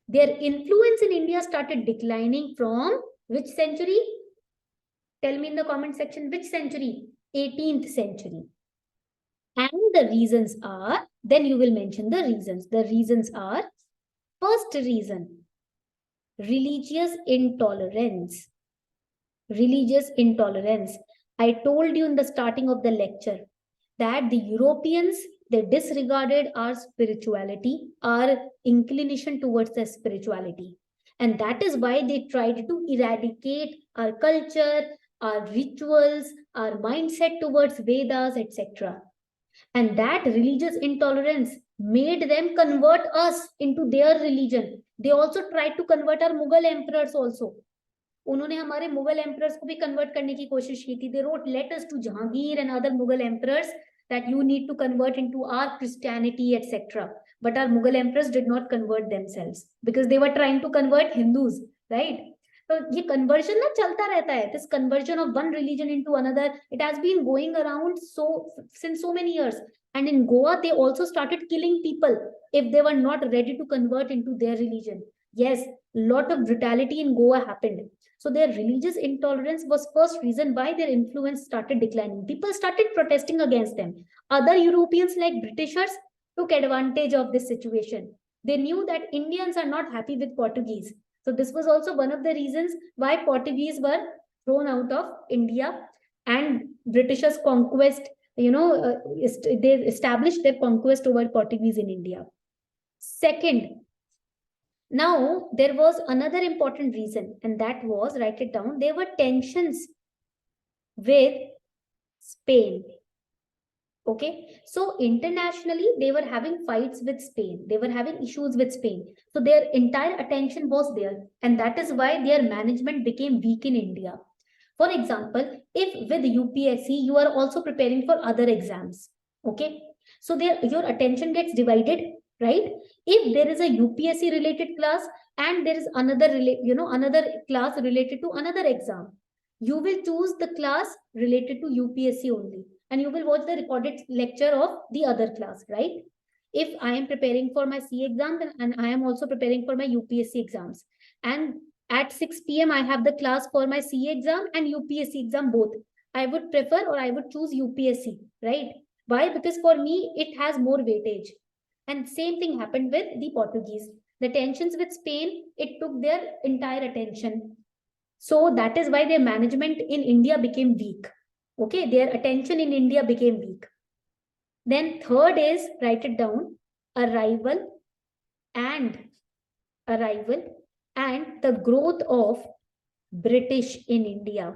their influence in India started declining from which century? Tell me in the comment section, which century? 18th century. And the reasons are, then you will mention the reasons. The reasons are, first reason, religious intolerance. Religious intolerance. I told you in the starting of the lecture that the Europeans, they disregarded our spirituality, our inclination towards the spirituality. And that is why they tried to eradicate our culture, our rituals, our mindset towards Vedas, etc. And that religious intolerance made them convert us into their religion. They also tried to convert our Mughal emperors also. उन्होंने हमारे Mughal emperors को भी convert करने की कोशिश की थी. They wrote letters to Jahangir and other Mughal emperors that you need to convert into our Christianity, etc. But our Mughal emperors did not convert themselves because they were trying to convert Hindus, right? So ये conversion ना चलता रहता है. This conversion of one religion into another, it has been going around since so many years. And in Goa, they also started killing people if they were not ready to convert into their religion. Yes, lot of brutality in Goa happened. So their religious intolerance was first reason why their influence started declining. People started protesting against them. Other Europeans like Britishers took advantage of this situation. They knew that Indians are not happy with Portuguese. So this was also one of the reasons why Portuguese were thrown out of India, and Britishers conquest, they established their conquest over Portuguese in India. Second, now, there was another important reason, and that was, write it down, there were tensions with Spain. Okay, so internationally, they were having fights with Spain. They were having issues with Spain. So their entire attention was there, and that is why their management became weak in India. For example, if with UPSC, you are also preparing for other exams. Okay, so your attention gets divided, right? If there is a UPSC related class and there is another class related to another exam, you will choose the class related to UPSC only, and you will watch the recorded lecture of the other class, right? If I am preparing for my CA exam, and I am also preparing for my UPSC exams, and at 6 p.m. I have the class for my CA exam and UPSC exam both, I would prefer or I would choose UPSC, right? Why? Because for me, it has more weightage. And same thing happened with the Portuguese. The tensions with Spain, it took their entire attention. So that is why their management in India became weak. Okay, their attention in India became weak. Then third is, write it down, arrival and the growth of British in India.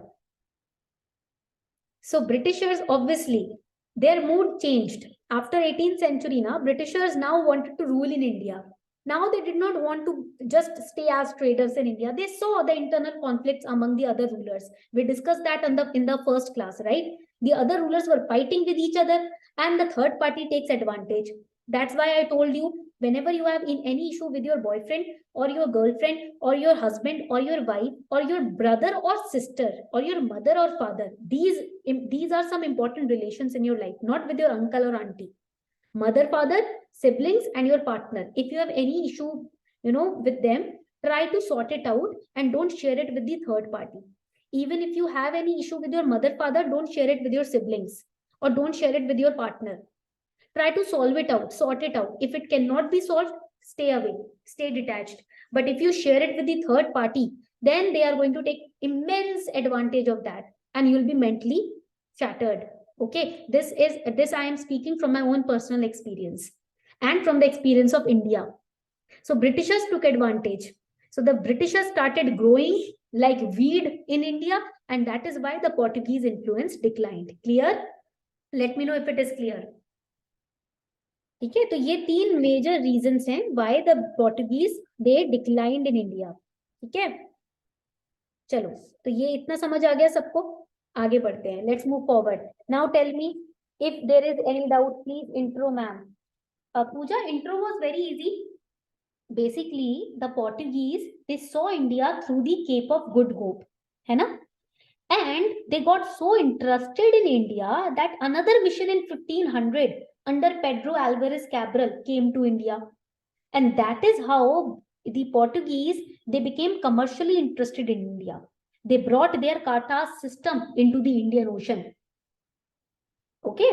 So Britishers, obviously, their mood changed. After 18th century, Britishers now wanted to rule in India. Now they did not want to just stay as traders in India. They saw the internal conflicts among the other rulers. We discussed that in the first class, right? The other rulers were fighting with each other, and the third party takes advantage. That's why I told you, whenever you have in any issue with your boyfriend or your girlfriend or your husband or your wife or your brother or sister or your mother or father, these are some important relations in your life, not with your uncle or auntie. Mother, father, siblings, and your partner. If you have any issue, with them, try to sort it out and don't share it with the third party. Even if you have any issue with your mother, father, don't share it with your siblings or don't share it with your partner. Try to solve it out, sort it out. If it cannot be solved, stay away, stay detached. But if you share it with the third party, then they are going to take immense advantage of that and you'll be mentally shattered. Okay, this I am speaking from my own personal experience and from the experience of India. So Britishers took advantage. So the Britishers started growing like weed in India, and that is why the Portuguese influence declined. Clear? Let me know if it is clear. ठीक है, तो ये 3 major reasons हैं why the Portuguese they declined in India. ठीक है, चलो, तो ये इतना समझ आ गया सबको. आगे बढ़ते हैं. Let's move forward. Now tell me if there is any doubt. Please intro ma'am. Puja, intro was very easy. Basically the Portuguese they saw India through the Cape of Good Hope, है ना? And they got so interested in India that another mission in 1500 under Pedro Alvarez Cabral came to India. And that is how the Portuguese, they became commercially interested in India. They brought their cartas system into the Indian Ocean. Okay.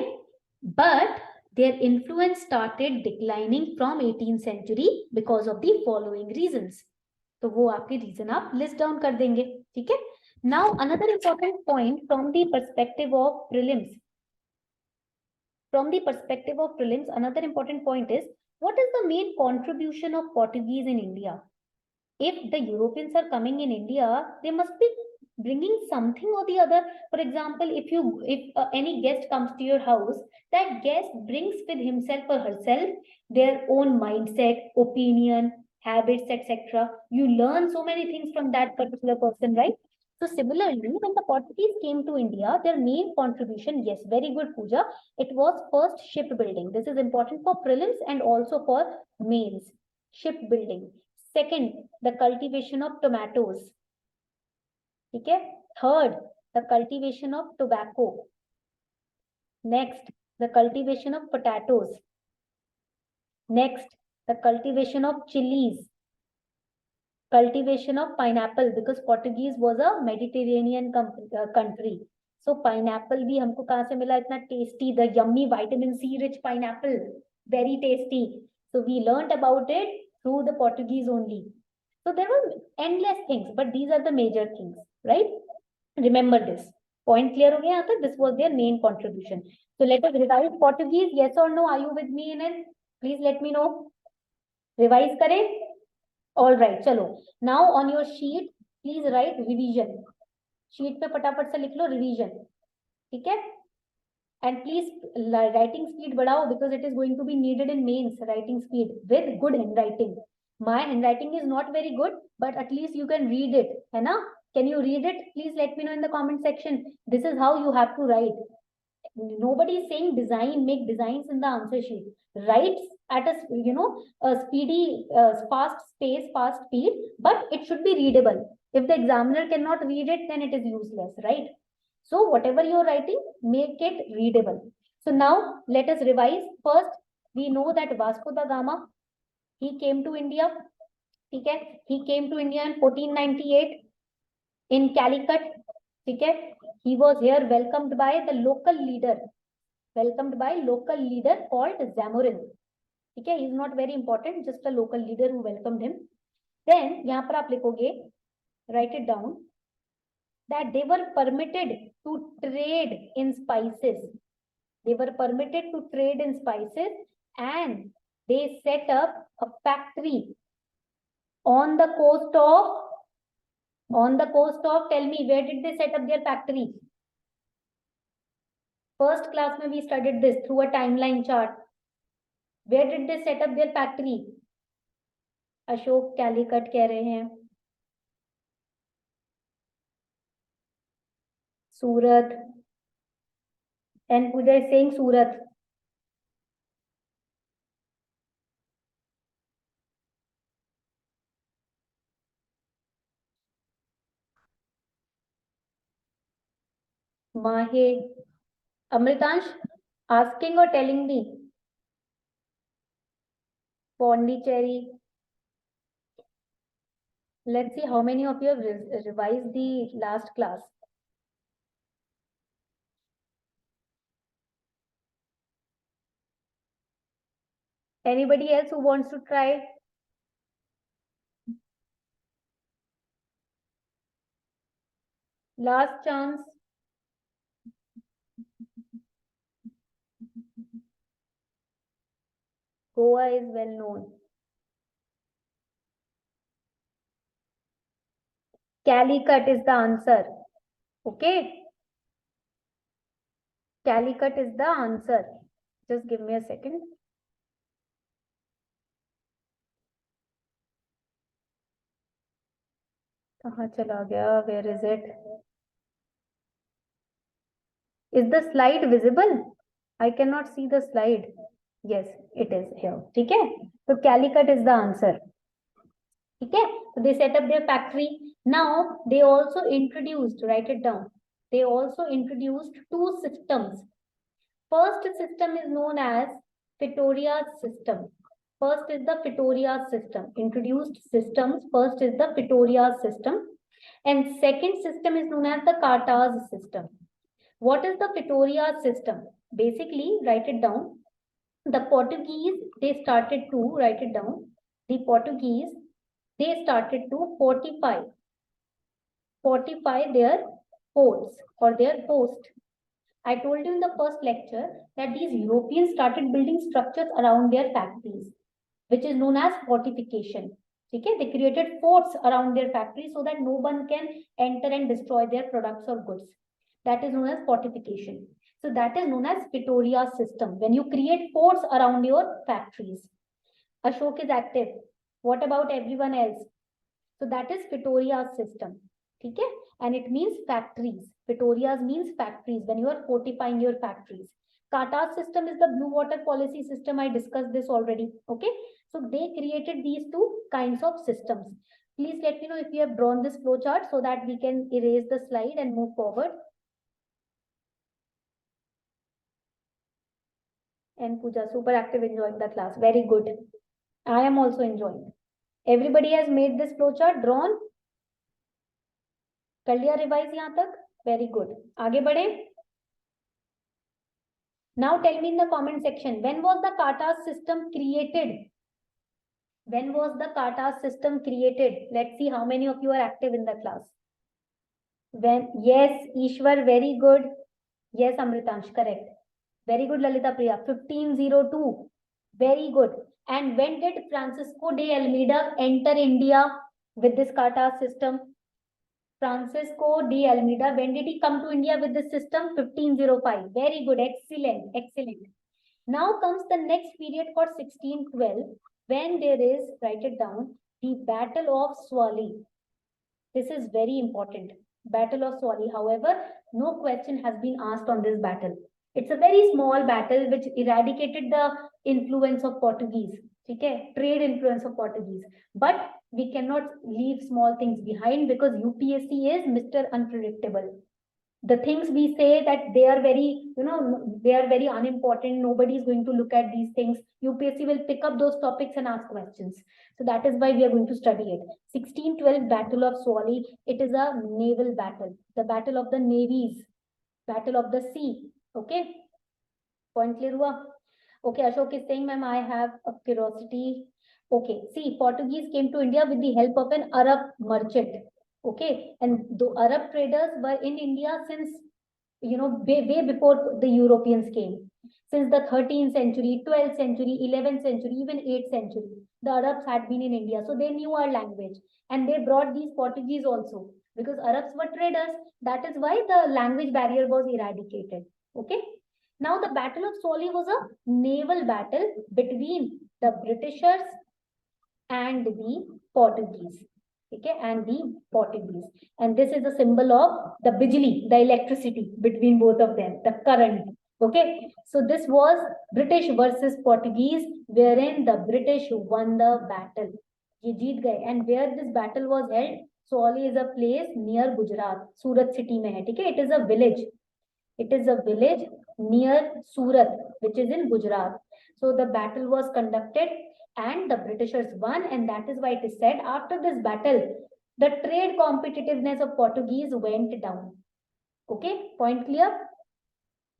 But their influence started declining from 18th century because of the following reasons. तो वो आपके reason आप list down कर देंगे. ठीक है. Now another important point from the perspective of prelims. From the perspective of prelims, another important point is, what is the main contribution of Portuguese in India? If the Europeans are coming in India, they must be bringing something or the other. For example, if any guest comes to your house, that guest brings with himself or herself their own mindset, opinion, habits, etc. You learn so many things from that particular person, right? So similarly, when the Portuguese came to India, their main contribution, yes, very good, Pooja, it was first shipbuilding. This is important for prelims and also for mains. Shipbuilding. Second, the cultivation of tomatoes. Okay. Third, the cultivation of tobacco. Next, the cultivation of potatoes. Next, the cultivation of chilies. Cultivation of pineapple, because Portuguese was a Mediterranean country. So pineapple भी हमको कहाँ से मिला इतना tasty, the yummy vitamin C rich pineapple, very tasty. So we learnt about it through the Portuguese only. So there were endless things, but these are the major things, right? Remember this. Point clear हो गया यहाँ तक? This was their main contribution. So let us revise Portuguese. Yes or no? Are you with me in it? Please let me know. Revise करें? All right, चलो. Now on your sheet, please write revision. Sheet पे फटाफट से लिख लो revision. ठीक है? And please writing speed बढ़ाओ, because it is going to be needed in mains. Writing speed with good handwriting. My handwriting is not very good, but at least you can read it, है ना? Can you read it? Please let me know in the comment section. This is how you have to write. Nobody is saying design, make designs in the answer sheet. Write at a speedy, fast pace, fast speed, but it should be readable. If the examiner cannot read it, then it is useless, right? So whatever you're writing, make it readable. So now let us revise. First, we know that Vasco da Gama, he came to India. Okay? He came to India in 1498 in Calicut. Okay? He was here welcomed by the local leader. Welcomed by local leader called Zamorin. Okay? He is not very important, just a local leader who welcomed him. Then, यहाँ पर आप लिखोगे, write it down, that they were permitted to trade in spices. They were permitted to trade in spices, and they set up a factory on the coast of, tell me, where did they set up their factory? First class mein we studied this through a timeline chart. Where did they set up their factory? Ashok Calicut कह रहे हैं. Surat. And Pooja is saying Surat. Mahe. Amritansh, asking or telling me? Pondicherry. Let's see how many of you have revised the last class. Anybody else who wants to try? Last chance. Goa is well known. Calicut is the answer. Okay. Calicut is the answer. Just give me a second. कहाँ चला गया? Where is it? Is the slide visible? I cannot see the slide. Yes, it is here. ठीक है? So Calicut is the answer. Okay, so they set up their factory. Now they also introduced, write it down, they also introduced two systems. First system is known as Pretoria's system. First is the Pretoria's system. Introduced systems. First is the Pretoria's system. And second system is known as the Carter's system. What is the Pretoria's system? Basically, write it down. The Portuguese, they started to, write it down. The Portuguese, they started to fortify their forts or their post. I told you in the first lecture that these Europeans started building structures around their factories, which is known as fortification. Okay, they created forts around their factories so that no one can enter and destroy their products or goods. That is known as fortification. So that is known as Pretoria's system. When you create forts around your factories. Ashok is active. What about everyone else? So that is Pretoria's system. Okay? And it means factories. Pretoria's means factories when you are fortifying your factories. Carter's system is the blue water policy system. I discussed this already. Okay? So they created these two kinds of systems. Please let me know if you have drawn this flowchart so that we can erase the slide and move forward. And Pooja, super active, enjoying the class. Very good. I am also enjoying. Everybody has made this flowchart, drawn. कर लिया revise यहाँ तक? Very good. आगे बढ़े. Now tell me in the comment section, when was the Carter's system created? When was the Carter's system created? Let's see how many of you are active in the class. When? Yes, Ishwar, very good. Yes, Amritansh, correct. Very good, Lalita Priya. 1502. Very good. And when did Francisco de Almeida enter India with this Carter's system? Francisco de Almeida, when did he come to India with this system? 1505. Very good. Excellent. Excellent. Now comes the next period for 1612, when there is, write it down, the Battle of Swali. This is very important. Battle of Swali. However, no question has been asked on this battle. It's a very small battle which eradicated the influence of Portuguese. Okay? Trade influence of Portuguese. But we cannot leave small things behind because UPSC is Mr. Unpredictable. The things we say that they are very, they are very unimportant. Nobody is going to look at these things. UPSC will pick up those topics and ask questions. So that is why we are going to study it. 1612 Battle of Swali. It is a naval battle. The battle of the navies. Battle of the sea. Okay. Point clear hua? Okay, Ashok is saying, ma'am, I have a curiosity. Okay, see, Portuguese came to India with the help of an Arab merchant. Okay, and the Arab traders were in India since, way before the Europeans came. Since the 13th century, 12th century, 11th century, even 8th century, the Arabs had been in India. So they knew our language. And they brought these Portuguese also. Because Arabs were traders. That is why the language barrier was eradicated. Okay. Now the Battle of Soli was a naval battle between the Britishers and the Portuguese. Okay, and the Portuguese. And this is a symbol of the bijli, the electricity between both of them, the current. Okay, so this was British versus Portuguese, wherein the British won the battle. Ye jeet gaye. And where this battle was held, Soli is a place near Gujarat, Surat city mein hai. Okay, it is a village. It is a village near Surat, which is in Gujarat. So the battle was conducted and the Britishers won, and that is why it is said after this battle, the trade competitiveness of Portuguese went down. Okay, point clear?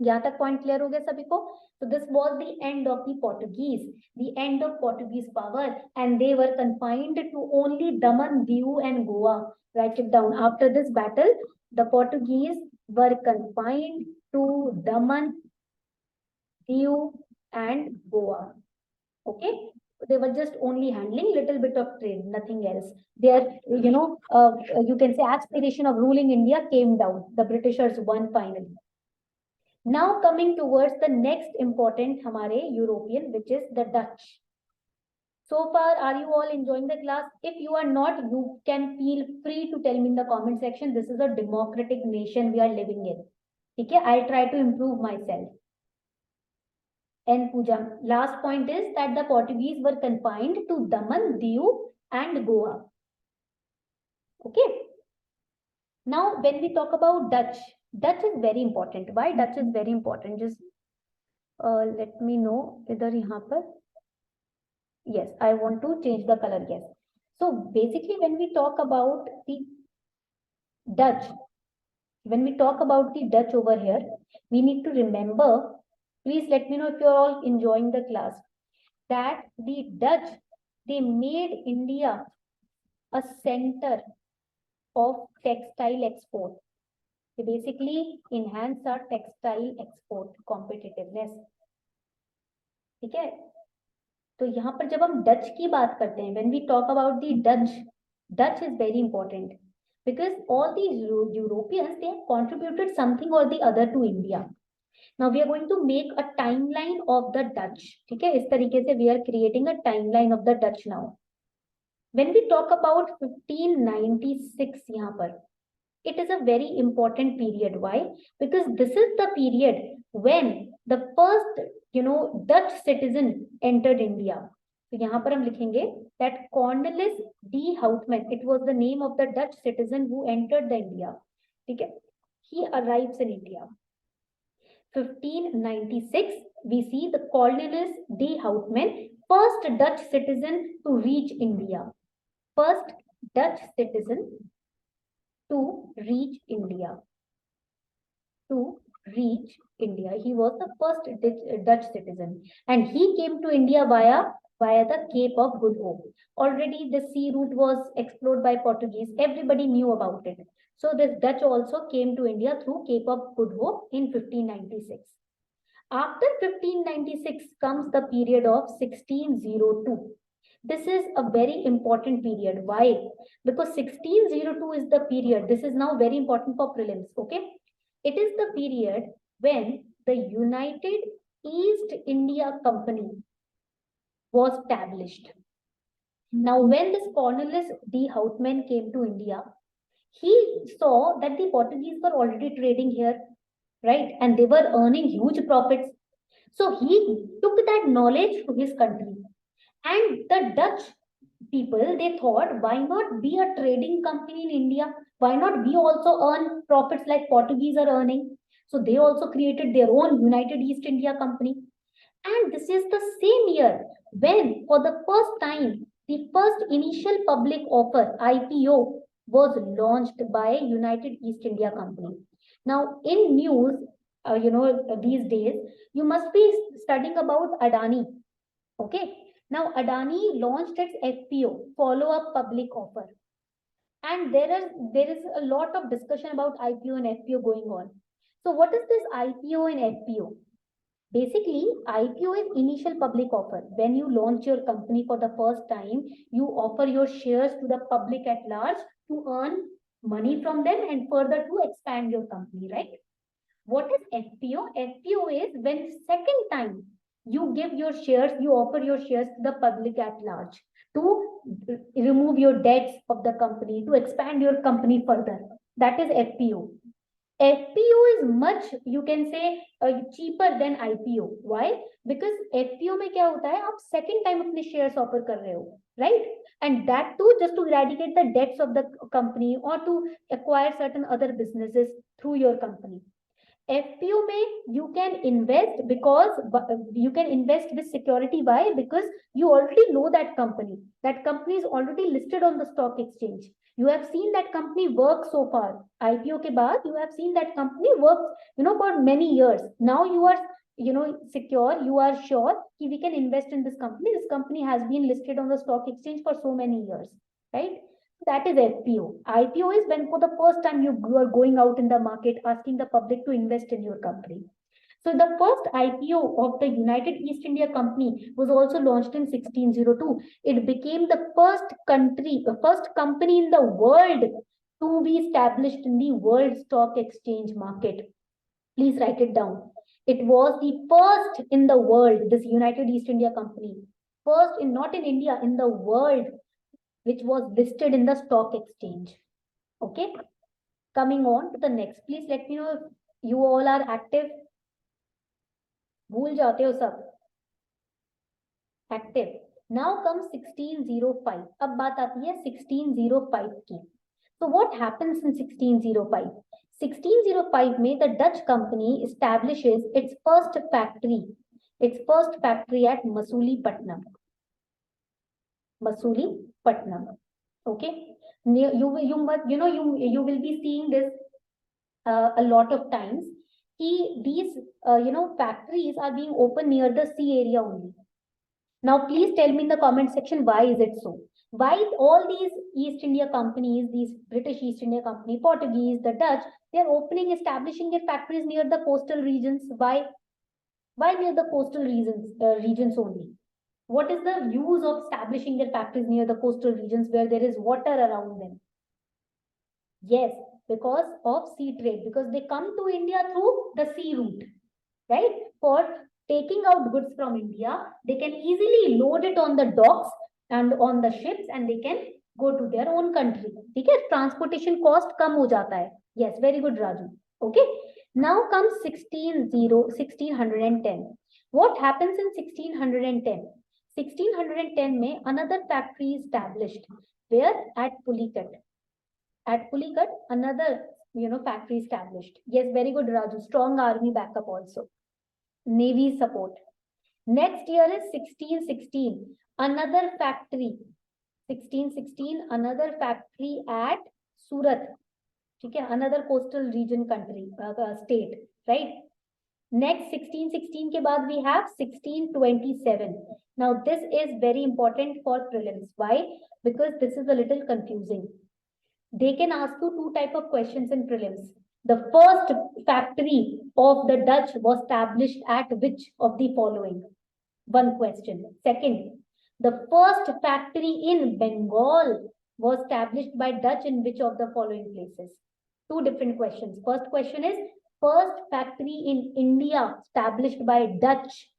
यहाँ तक point clear हो गया सभी को? So this was the end of the Portuguese, the end of Portuguese power, and they were confined to only Daman, Diu, and Goa. Write it down. After this battle, the Portuguese were confined to Daman, Diu, and Goa. Okay, they were just only handling little bit of trade, nothing else. Their, you can say, aspiration of ruling India came down. The Britishers won finally. Now coming towards the next important hamare European, which is the Dutch. So far, are you all enjoying the class? If you are not, you can feel free to tell me in the comment section. This is a democratic nation we are living in. Okay, I'll try to improve myself. And Pooja, last point is that the Portuguese were confined to Daman, Diu, and Goa. Okay. Now, when we talk about Dutch, Dutch is very important. Why Dutch is very important? Just let me know. Idhar yahan par. Yes, I want to change the color. Yes. So basically, when we talk about the Dutch, over here, we need to remember. Please let me know if you're all enjoying the class. That the Dutch, they made India a center of textile export. They basically enhance our textile export competitiveness. ठीक है? तो यहाँ पर जब हम Dutch की बात करते हैं, when we talk about the Dutch is very important because all these Europeans, they have contributed something or the other to India. Now we are going to make a timeline of the Dutch. ठीक है? इस तरीके से we are creating a timeline of the Dutch now. When we talk about 1596 यहाँ पर, it is a very important period. Why? Because this is the period when the first, Dutch citizen entered India. So यहाँ पर हम लिखेंगे that Cornelis de Houtman, it was the name of the Dutch citizen who entered the India. ठीक है? He arrives in India. 1596, we see the Cornelis de Houtman, first Dutch citizen to reach India. First Dutch citizen to reach India. He was the first Dutch citizen, and he came to India via the Cape of Good Hope. Already the sea route was explored by Portuguese. Everybody knew about it. So this Dutch also came to India through Cape of Good Hope in 1596. After 1596 comes the period of 1602. This is a very important period. Why? Because 1602 is the period. This is now very important for prelims. Okay. It is the period when the United East India Company was established. Now, when this Cornelis de Houtman came to India, he saw that the Portuguese were already trading here, right? And they were earning huge profits. So he took that knowledge to his country. And the Dutch people, they thought, why not be a trading company in India? Why not we also earn profits like Portuguese are earning? So they also created their own United East India Company. And this is the same year when, for the first time, the first initial public offer, IPO, was launched by United East India Company. Now, in news, these days, you must be studying about Adani. Okay. Now, Adani launched its FPO, follow-up public offer. And there is a lot of discussion about IPO and FPO going on. So what is this IPO and FPO? Basically, IPO is initial public offer. When you launch your company for the first time, you offer your shares to the public at large to earn money from them and further to expand your company, right? What is FPO? FPO is when second time you give your shares, you offer your shares to the public at large to remove your debts of the company, to expand your company further. That is FPO. FPO is much, you can say, cheaper than IPO. Why? Because FPO में क्या होता है, आप second time अपने shares offer कर रहे हो, right? And that too just to eradicate the debts of the company or to acquire certain other businesses through your company. FPO में you can invest because you can invest with security. Why? Because you already know that company. That company is already listed on the stock exchange. You have seen that company work so far. IPO के बाद you have seen that company work, for many years. Now you are, secure. You are sure कि we can invest in this company. This company has been listed on the stock exchange for so many years, right? That is FPO. IPO is when for the first time you are going out in the market asking the public to invest in your company. So the first IPO of the United East India Company was also launched in 1602. It became the first company in the world to be established in the World Stock Exchange market. Please write it down. It was the first in the world, this United East India Company. First in, not in India, in the world, which was listed in the stock exchange. Okay. Coming on to the next. Please let me know if you all are active. भूल जाते हो सब. Active. Now comes 1605. अब बात आती है 1605 की. So what happens in 1605? 1605 में the Dutch company establishes its first factory at Masulipatam. Okay. You will be seeing this a lot of times. These factories are being opened near the sea area only. Now, please tell me in the comment section, why is it so? Why all these East India companies, these British East India Company, Portuguese, the Dutch, they are establishing their factories near the coastal regions? Why? Why near the coastal regions only? What is the use of establishing their factories near the coastal regions where there is water around them? Yes, because of sea trade, because they come to India through the sea route, right? For taking out goods from India, they can easily load it on the docks and on the ships, and they can go to their own country. Okay, transportation cost kam ho jata hai. Yes, very good, Raju. Okay, now comes 1610. What happens in 1610? 1610 में another factory established. Where? At Pulicat. At Pulicat, another factory established. Yes, very good, Raju. Strong army backup also. Navy support. Next year is 1616. Another factory. 1616, another factory at Surat. Okay, another coastal region country, state, right? Next 1616 के बाद we have 1627. Now this is very important for prelims. Why? Because this is a little confusing. They can ask you two type of questions in prelims. The first factory of the Dutch was established at which of the following? One question. Second, the first factory in Bengal was established by Dutch in which of the following places? Two different questions. First question is, first factory in India established by Dutch.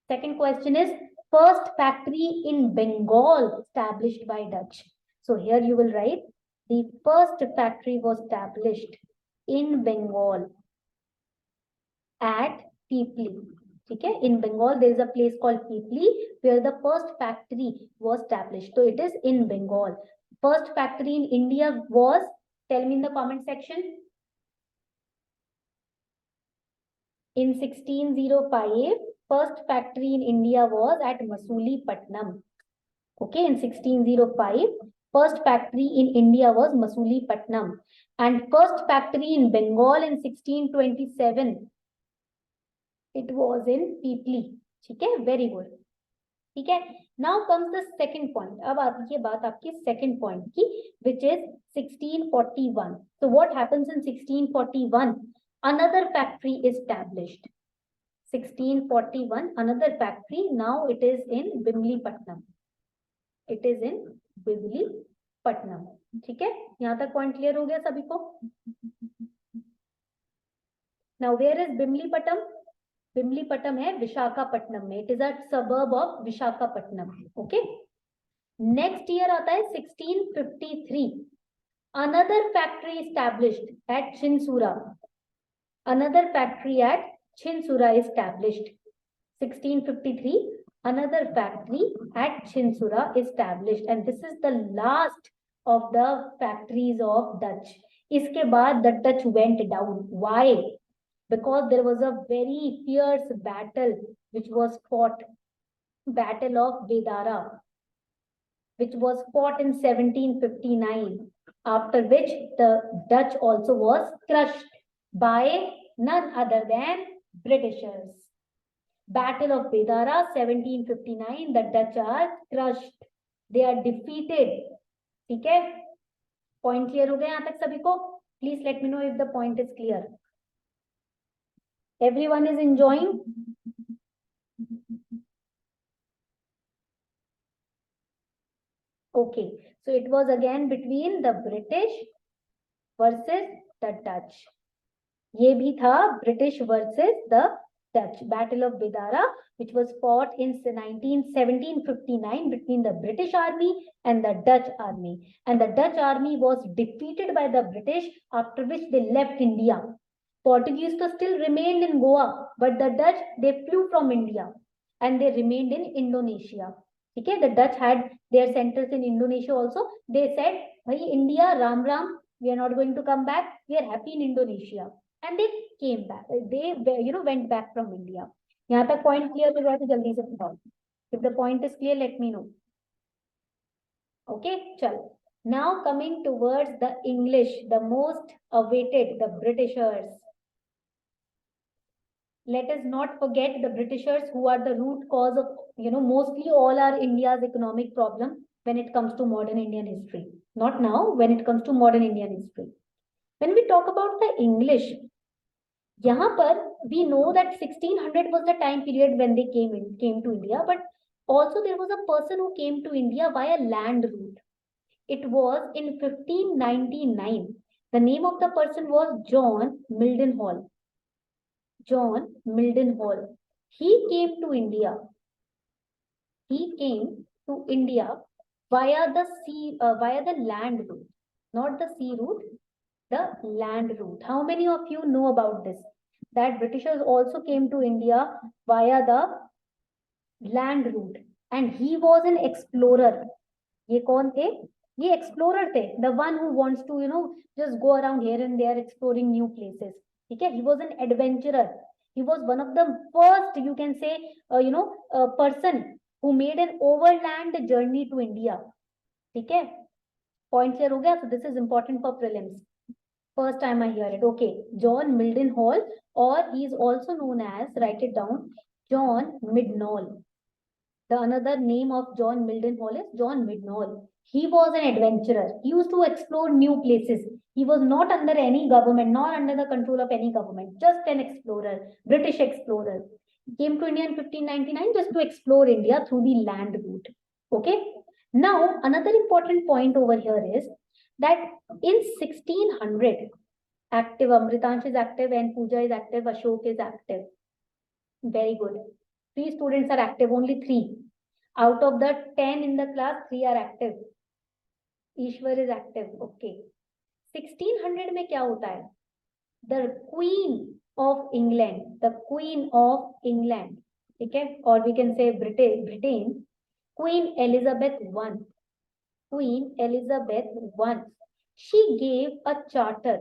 Second question is, first factory in Bengal established by Dutch. So here you will write, the first factory was established in Bengal at Pipli. Okay, in Bengal there is a place called Pipli where the first factory was established. So it is in Bengal. First factory in India was, tell me in the comment section. In 1605, first factory in India was at Masulipatam. Okay, in 1605, first factory in India was Masulipatam. And first factory in Bengal in 1627, it was in Pipli. Okay, very good. Okay, now comes the second point. अब आती है बात आपकी second point की, which is 1641. So what happens in 1641? Another factory is established. 1641, another factory. Now it is in Bimlipatnam. It is in Bimlipatnam. ठीक है, यहाँ तक point clear हो गया सभी को? Now where is Bimlipatam? Bimlipatam है विशाखापट्टनम में. It is a suburb of Visakhapatnam. Okay. Next year आता है 1653. Another factory established at Chinsura. Another factory at Chinsura established. 1653. Another factory at Chinsura established, and this is the last of the factories of Dutch. इसके बाद the Dutch went down. Why? because there was a very fierce battle which was fought, Battle of Vedara, which was fought in 1759, after which the Dutch also was crushed by none other than Britishers. Battle of Vedara, 1759, the Dutch are crushed. They are defeated. ठीक है? Point clear हो गया यहाँ तक सभी को? Please let me know if the point is clear. Everyone is enjoying? Okay, so it was again between the British versus the Dutch. ये भी था British versus the Dutch. Battle of Vedara, which was fought in 1759 between the British army and the Dutch army. And the Dutch army was defeated by the British, after which they left India. Portuguese still remained in Goa, but the Dutch, they flew from India and they remained in Indonesia. Okay, the Dutch had their centers in Indonesia also. They said, "Bhai, India, Ram Ram, we are not going to come back. We are happy in Indonesia." And they came back. They, went back from India. यहाँ तक point clear हो गया तो जल्दी से बताओ. If the point is clear, let me know. Okay, चलो. Now coming towards the English, the most awaited, the Britishers. Let us not forget the Britishers, who are the root cause of, mostly all our India's economic problem when it comes to modern Indian history. Not now, when it comes to modern Indian history. When we talk about the English, यहाँ पर we know that 1600 was the time period when they came to India, but also there was a person who came to India via land route. It was in 1599. The name of the person was John Mildenhall. John Mildenhall. He came to India. He came to India via the land route, not the sea route, the land route. How many of you know about this? That Britishers also came to India via the land route, and he was an explorer. ये कौन थे? ये explorer थे. The one who wants to, just go around here and there exploring new places. Okay? He was an adventurer. He was one of the first, you can say, person who made an overland journey to India. Okay? Point clear हो गया? So this is important for prelims. First time I hear it. Okay, John Mildenhall, or he is also known as, write it down, John Midnall. The another name of John Mildenhall is John Midnall. He was an adventurer. He used to explore new places. He was not under any government, not under the control of any government, just an explorer, British explorer. He came to India in 1599 just to explore India through the land route. Okay. Now, another important point over here is that in 1600, active, Amritansh is active and Pooja is active, Ashok is active. Very good. 3 students are active, only 3. Out of the 10 in the class, 3 are active. Ishwar is active. Okay. 1600 में क्या होता है? The Queen of England, okay, or we can say Britain, Queen Elizabeth I, she gave a charter.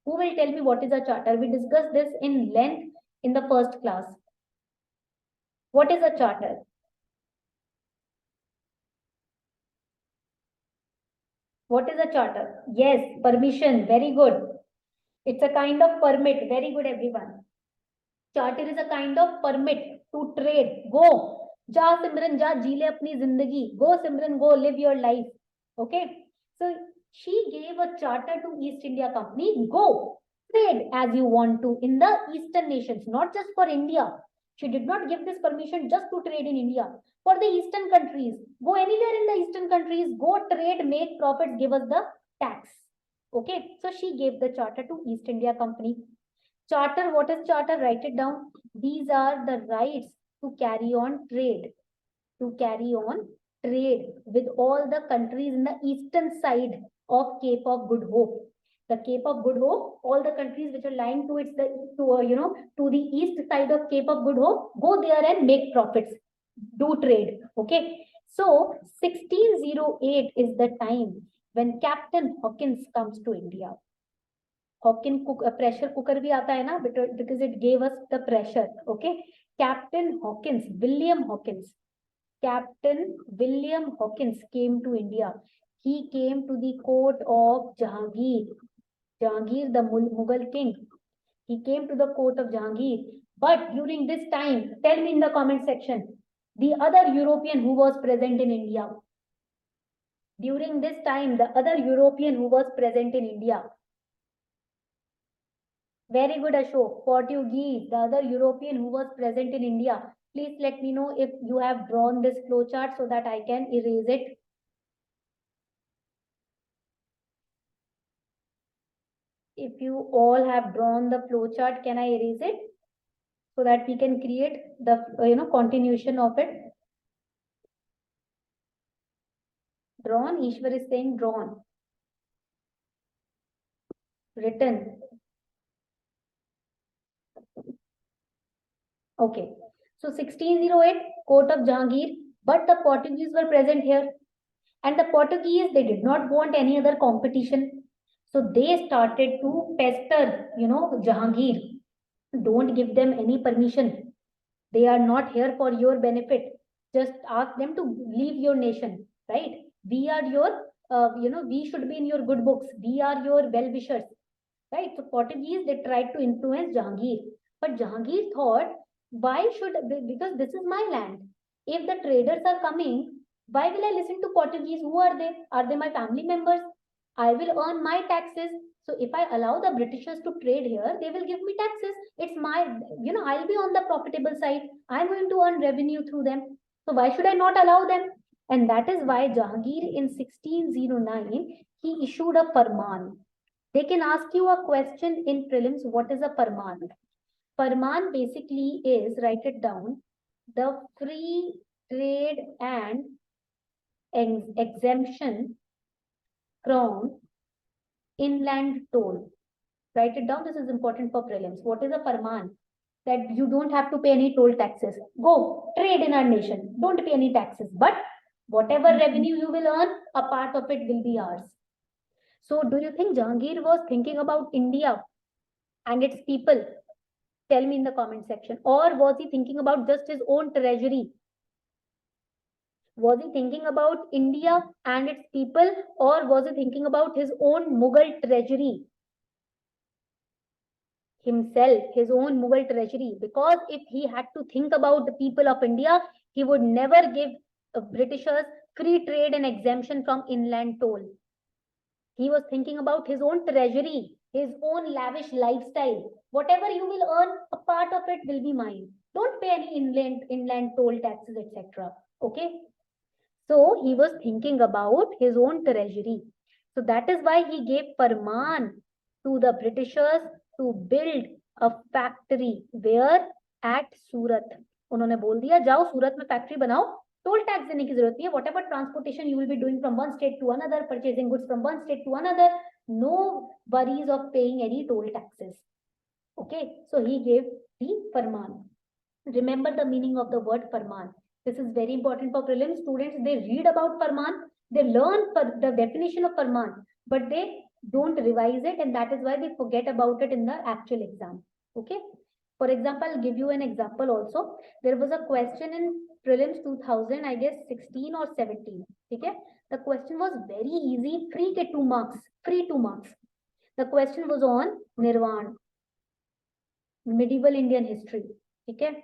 Who will tell me what is a charter? We discussed this in length in the first class. What is a charter? What is a charter? Yes, permission. Very good. It's a kind of permit. Very good, everyone. Charter is a kind of permit to trade. Go. जा सिमरन जा जी ले अपनी जिंदगी. Go Simran, go live your life. Okay. So she gave a charter to East India Company. Go trade as you want to in the Eastern nations, not just for India. She did not give this permission just to trade in India. For the Eastern countries, go anywhere in the Eastern countries, go trade, make profits, give us the tax. Okay. So she gave the charter to East India Company. Charter, what is charter? Write it down. These are the rights to carry on trade. With all the countries in the eastern side of Cape of Good Hope. The Cape of Good Hope, all the countries which are lying to the east side of Cape of Good Hope, go there and make profits. Do trade. Okay. So 1608 is the time when Captain Hawkins comes to India. pressure cooker भी आता है ना, because it gave us the pressure. Okay, Captain Hawkins, William Hawkins. Captain William Hawkins came to India. He came to the court of Jahangir. Jahangir, the Mughal king. He came to the court of Jahangir. But during this time, tell me in the comment section, the other European who was present in India. During this time, the other European who was present in India. Very good, Ashok. Portuguese, the other European who was present in India. Please let me know if you have drawn this flowchart so that I can erase it. If you all have drawn the flowchart, can I erase it so that we can create the continuation of it? Drawn. Ishwar is saying drawn. Written. Okay. So 1608, court of Jahangir, but the Portuguese were present here. And the Portuguese, they did not want any other competition. So they started to pester, Jahangir. Don't give them any permission. They are not here for your benefit. Just ask them to leave your nation, right? We are your, we should be in your good books. We are your well-wishers, right? So Portuguese, they tried to influence Jahangir. But Jahangir thought, why should, because this is my land. If the traders are coming, why will I listen to Portuguese? Who are they? Are they my family members? I will earn my taxes. So if I allow the Britishers to trade here, they will give me taxes. It's my, I'll be on the profitable side. I'm going to earn revenue through them. So why should I not allow them? And that is why Jahangir in 1609, he issued a farman. They can ask you a question in prelims, what is a farman? Farman basically is, write it down, the free trade and exemption from inland toll. Write it down, this is important for prelims. What is a farman? That you don't have to pay any toll taxes. Go trade in our nation, don't pay any taxes. But whatever revenue you will earn, a part of it will be ours. So do you think Jahangir was thinking about India and its people? Tell me in the comment section. Or was he thinking about just his own treasury? Was he thinking about India and its people, or was he thinking about his own Mughal treasury? Himself, his own Mughal treasury. Because if he had to think about the people of India, he would never give Britishers free trade and exemption from inland toll. He was thinking about his own treasury, his own lavish lifestyle. Whatever you will earn, a part of it will be mine. Don't pay any inland toll taxes, etc. Okay. So he was thinking about his own treasury. So that is why he gave farman to the Britishers to build a factory. Where? At Surat. उन्होंने बोल दिया जाओ सूरत में factory बनाओ, toll tax देने की जरूरत नहीं है. Whatever transportation you will be doing from one state to another, purchasing goods from one state to another, no worries of paying any toll taxes. Okay, so he gave the farman. Remember the meaning of the word farman. This is very important for prelims students. They read about farman, they learn the definition of farman, but they don't revise it, and that is why they forget about it in the actual exam. Okay. For example, I'll give you an example also. There was a question in prelims 2000, I guess 16 or 17. Okay. The question was very easy, free ke 2 marks, free 2 marks. The question was on Nirvan, medieval Indian history. Okay.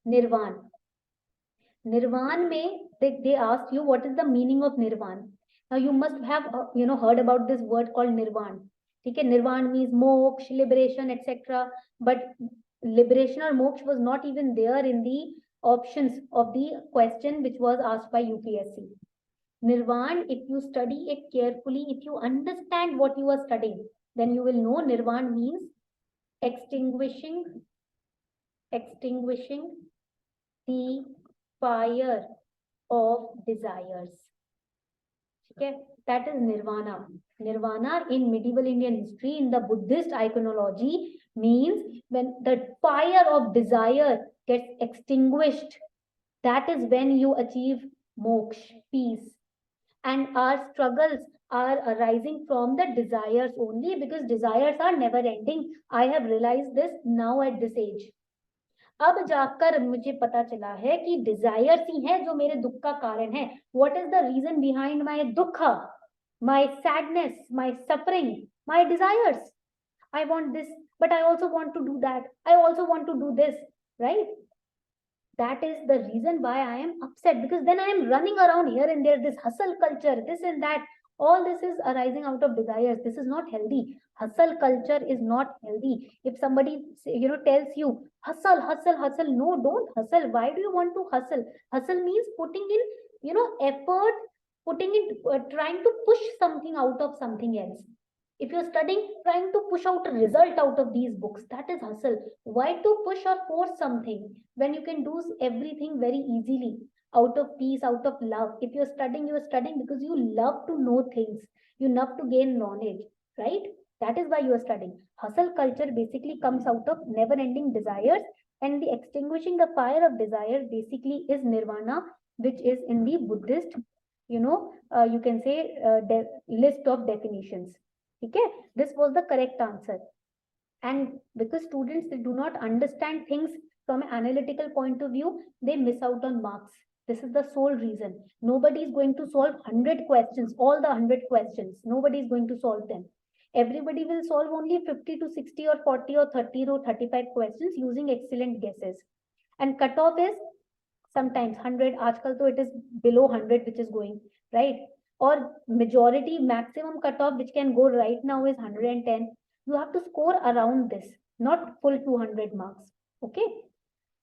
Nirvan. Nirvan mein they asked you what is the meaning of Nirvan. Now you must have heard about this word called Nirvan. Okay, Nirvan means moksha, liberation, etc. But liberation or moksha was not even there in the options of the question which was asked by UPSC. Nirvan, if you study it carefully, if you understand what you are studying, then you will know Nirvan means extinguishing the fire of desires. Okay, that is nirvana. Nirvana in medieval Indian history, in the Buddhist iconology, means when the fire of desire gets extinguished, that is when you achieve moksha, peace. And our struggles, are arising from the desires only, because desires are never ending. I have realized this now at this age. अब जाकर मुझे पता चला है कि desires ही हैं जो मेरे दुख का कारण है. What is the reason behind my दुख, my sadness, my suffering? My desires. I want this, but I also want to do that. I also want to do this, right? That is the reason why I am upset, because then I am running around here and there, this hustle culture, this and that. All this is arising out of desires. This is not healthy. Hustle culture is not healthy. If somebody tells you hustle, hustle, hustle, no, don't hustle. Why do you want to hustle? Hustle means putting in effort, putting in trying to push something out of something else. If you're studying, trying to push out a result out of these books, that is hustle. Why to push or force something when you can do everything very easily, out of peace, out of love? If you're studying because you love to know things, you love to gain knowledge, right? That is why you are studying. Hustle culture basically comes out of never ending desires, and the extinguishing the fire of desire basically is nirvana, which is in the Buddhist, you can say list of definitions. Okay, this was the correct answer. And because students, they do not understand things from an analytical point of view, they miss out on marks. This is the sole reason. Nobody is going to solve 100 questions, all the 100 questions. Nobody is going to solve them. Everybody will solve only 50 to 60 or 40 or 30 or 35 questions using excellent guesses. And cutoff is sometimes 100. Aajkal to it is below 100 which is going, right? Or majority maximum cutoff which can go right now is 110. You have to score around this, not full 200 marks. Okay.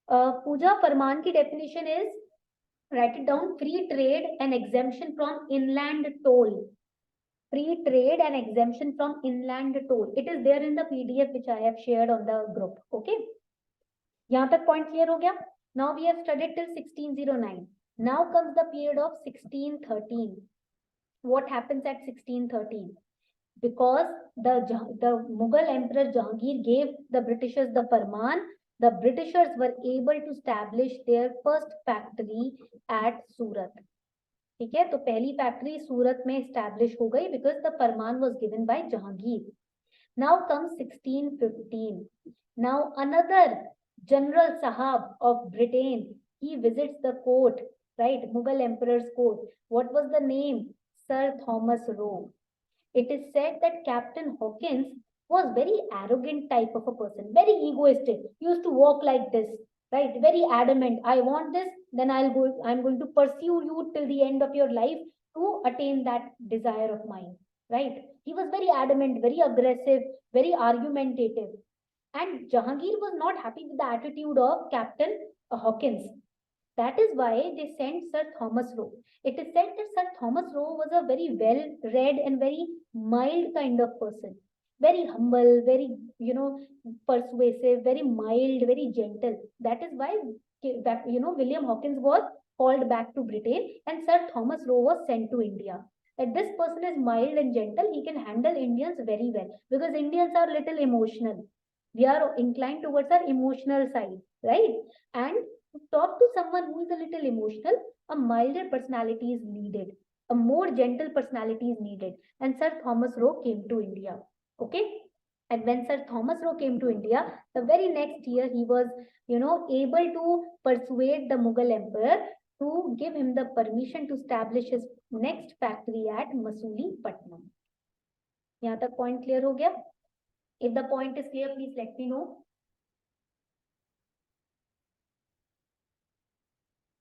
Pooja, Farman ki definition is, write it down, free trade and exemption from inland toll. Free trade and exemption from inland toll. It is there in the PDF which I have shared on the group. Okay. यहाँ तक point clear हो गया? Now we have studied till 1609. Now comes the period of 1613. What happens at 1613? Because the Mughal Emperor Jahangir gave the Britishers the Farman, the Britishers were able to establish their first factory at Surat. ठीक है, तो पहली factory सूरत में establish हो गई because the Farman was given by Jahangir. Now comes 1615. Now another General Sahab of Britain, he visits the court, right? Mughal Emperor's court. What was the name? Sir Thomas Roe. It is said that Captain Hawkins was very arrogant type of a person, very egoistic. He used to walk like this, right? Very adamant. I want this, then I'm going to pursue you till the end of your life to attain that desire of mine, right? He was very adamant, very aggressive, very argumentative. And Jahangir was not happy with the attitude of Captain Hawkins. That is why they sent Sir Thomas Roe. It is said that Sir Thomas Roe was a very well-read and very mild kind of person. Very humble, very, persuasive, very mild, very gentle. That is why, William Hawkins was called back to Britain and Sir Thomas Roe was sent to India. That this person is mild and gentle, he can handle Indians very well, because Indians are little emotional. We are inclined towards our emotional side, right? And to talk to someone who is a little emotional, a milder personality is needed, a more gentle personality is needed. And Sir Thomas Roe came to India. Okay. And when Sir Thomas Roe came to India, the very next year he was, able to persuade the Mughal emperor to give him the permission to establish his next factory at Masulipatam. यहाँ तक point clear हो गया? If the point is clear, please let me know.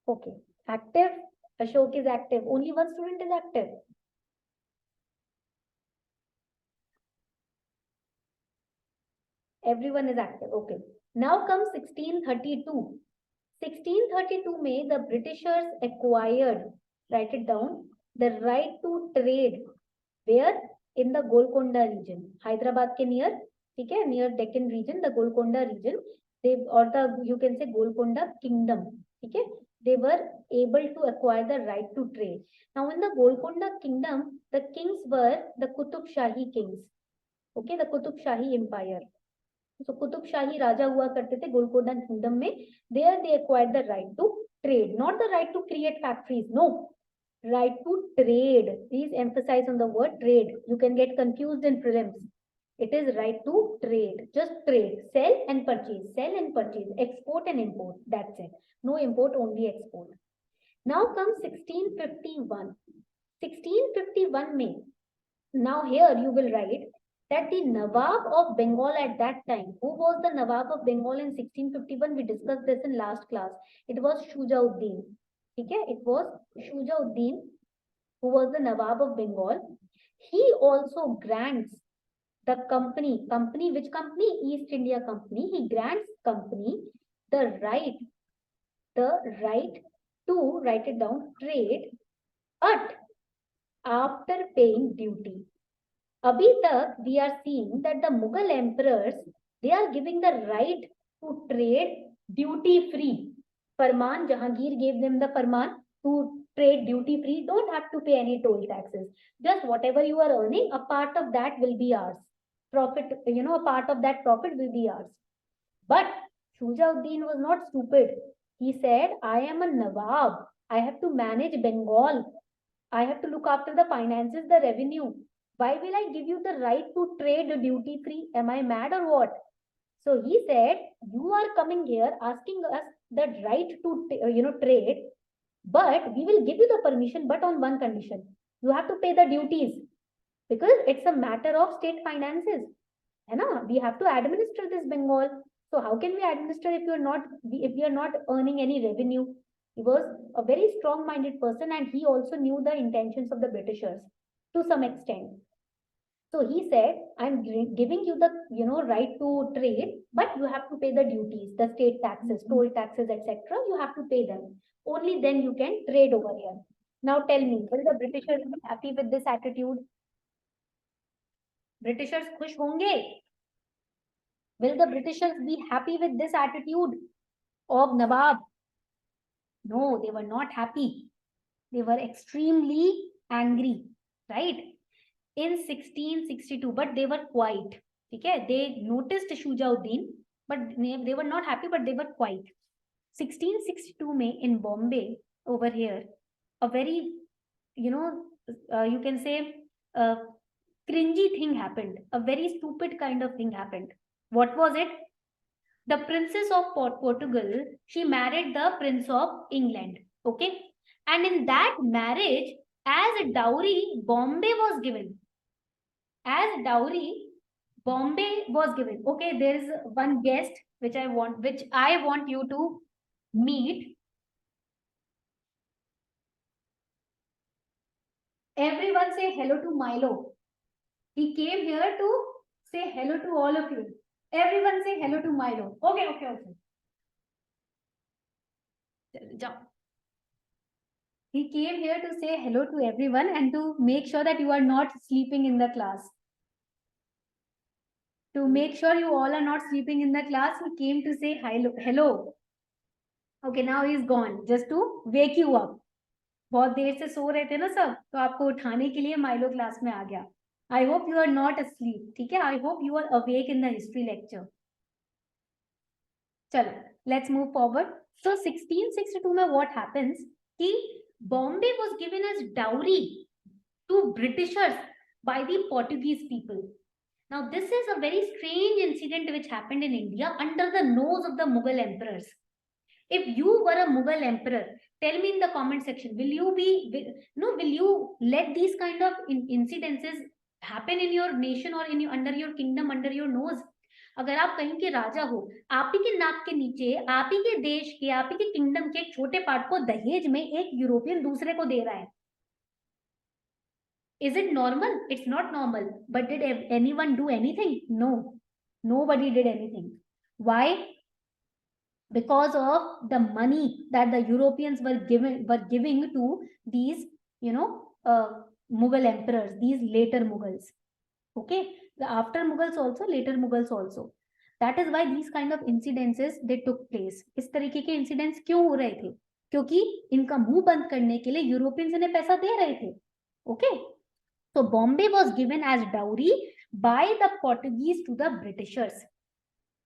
Okay, active. Ashok is active. Only one student is active. Everyone is active. Okay. Now comes 1632. 1632 May, the Britishers acquired, write it down, the right to trade. Where? In the Golconda region. Hyderabad ke near, okay, near Deccan region, the Golconda region. You can say Golconda Kingdom. Okay. They were able to acquire the right to trade. Now in the Golconda Kingdom, the kings were the Qutub Shahi kings. Okay, the Qutub Shahi Empire. So Qutub Shahi Raja hua karte the Golconda Kingdom mein. There they acquired the right to trade, not the right to create factories. No, right to trade. Please emphasize on the word trade. You can get confused in prelims. It is right to trade. Just trade. Sell and purchase. Sell and purchase. Export and import. That's it. No import, only export. Now comes 1651. 1651 May. Now here you will write that the Nawab of Bengal at that time, who was the Nawab of Bengal in 1651? We discussed this in last class. It was Shujauddin. Okay? It was Shujauddin who was the Nawab of Bengal. He also grants the company, which company? East India Company. He grants company the right to, write it down, trade, but after paying duty. Abhi tak we are seeing that the Mughal emperors, they are giving the right to trade duty free. Farman, Jahangir gave them the farman to trade duty free. Don't have to pay any toll taxes. Just whatever you are earning, a part of that will be ours. Profit, a part of that profit will be ours. But Shujauddin was not stupid. He said, I am a Nawab. I have to manage Bengal. I have to look after the finances, the revenue. Why will I give you the right to trade duty free? Am I mad or what? So he said, you are coming here asking us the right to trade, but we will give you the permission, but on one condition. You have to pay the duties because it's a matter of state finances. We have to administer this Bengal. So how can we administer if we are not earning any revenue? He was a very strong-minded person, and he also knew the intentions of the Britishers to some extent. So he said, I'm giving you the right to trade, but you have to pay the duties, the state taxes, toll taxes, etc. You have to pay them. Only then you can trade over here. Now tell me, will the Britishers be happy with this attitude? Britishers खुश होंगे? Will the Britishers be happy with this attitude of Nawab? No, they were not happy. They were extremely angry, right? In 1662, but they were quiet. Okay, they noticed Shujauddin, but they were not happy, but they were quiet. 1662 May in Bombay, over here, a very, you can say, cringy thing happened. A very stupid kind of thing happened. What was it? The Princess of Portugal, she married the Prince of England. Okay. And in that marriage, as a dowry, Bombay was given. As dowry, Bombay was given. Okay, there is one guest which I want you to meet. Everyone say hello to Milo. He came here to say hello to all of you. Everyone say hello to Milo. Okay. Jump. He came here to say hello to everyone and to make sure that you are not sleeping in the class. To make sure you all are not sleeping in the class, he came to say hello. Okay, now he's gone. Just to wake you up. बहुत देर से सो रहे थे ना सब, तो आपको उठाने के लिए माइलो क्लास में आ गया. I hope you are not asleep. ठीक है? I hope you are awake in the history lecture. चलो, let's move forward. So 1662 में what happens? कि Bombay was given as dowry to Britishers by the Portuguese people. Now this is a very strange incident which happened in India under the nose of the Mughal emperors. If you were a Mughal emperor, tell me in the comment section, will you let these kind of incidences happen in your nation or under your kingdom, under your nose? अगर आप कहीं के राजा हो, आप ही के नाक के नीचे, आप ही के देश के, आप ही के किंगडम के एक छोटे पार्ट को दहेज में एक यूरोपियन दूसरे को दे रहा है. Is it normal? It's not normal. But did anyone do anything? No. Nobody did anything. Why? Because of the money that the Europeans were giving to these, Mughal emperors, these later Mughals. Okay, the after Mughals also, later Mughals also. That is why these kind of incidences they took place. इस तरीके के incidents क्यों हो रहे थे? क्योंकि इनका मुंह बंद करने के लिए यूरोपियंस इन्हें पैसा दे रहे थे. Okay, so Bombay was given as dowry by the Portuguese to the Britishers.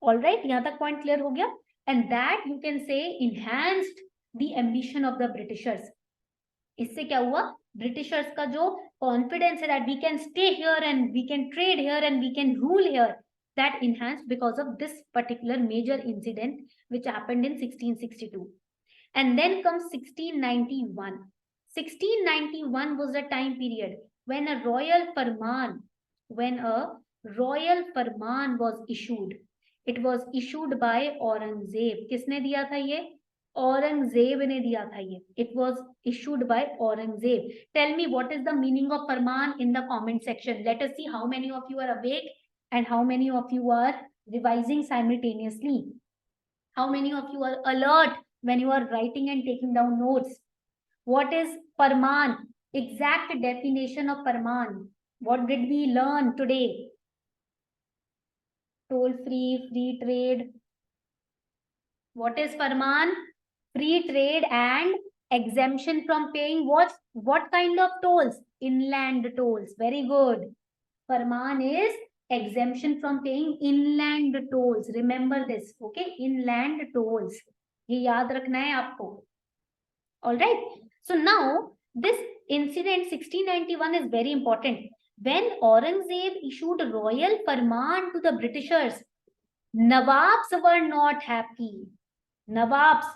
All right, यहाँ तक point clear हो गया? And that you can say enhanced the ambition of the Britishers. इससे क्या हुआ, ब्रिटिशर्स का जो कॉन्फिडेंस है that we can stay here and we can trade here and we can rule here, that enhanced because of this particular major incident which happened in 1662. And then comes 1691. 1691 was the time period when a royal farman was issued. It was issued by Aurangzeb. किसने दिया था ये? औरंगजेब ने दिया था ये. It was issued by Aurangzeb. Tell me what is the meaning of farman in the comment section. Let us see how many of you are awake and how many of you are revising simultaneously. How many of you are alert when you are writing and taking down notes? What is farman? Exact definition of farman. What did we learn today? Toll free, free trade. What is farman? Free trade and exemption from paying what kind of tolls? Inland tolls. Very good. Farman is exemption from paying inland tolls. Remember this, okay? Inland tolls. ये याद रखना है आपको. All right. So now this incident 1691 is very important. When Aurangzeb issued a royal farman to the Britishers, Nawabs were not happy. Nawabs.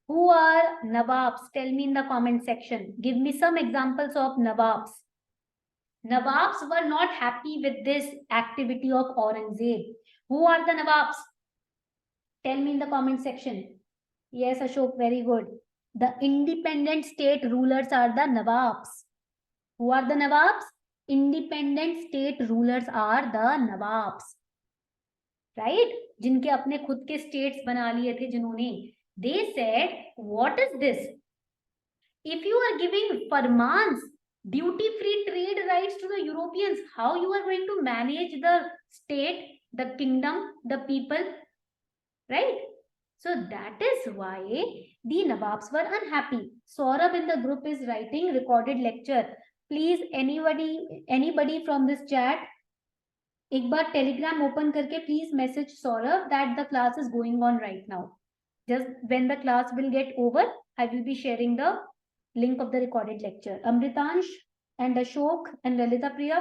Who are Nawabs? Tell me in the comment section. Give me some examples of Nawabs. Nawabs were not happy with this activity of Aurangzeb. Who are the Nawabs? Tell me in the comment section. Yes, Ashok, very good. The independent state rulers are the Nawabs. Who are the Nawabs? Independent state rulers are the Nawabs. Right? जिनके अपने खुद के states बना लिए थे जिन्होंने. They said, what is this? If you are giving farmans, duty-free trade rights to the Europeans, how you are going to manage the state, the kingdom, the people, right? So that is why the Nawabs were unhappy. Saurabh in the group is writing recorded lecture. Please, anybody from this chat, एक बार Telegram open करके please message Saurabh that the class is going on right now. Just when the class will get over, I will be sharing the link of the recorded lecture. Amritansh and Ashok and Lalita Priya,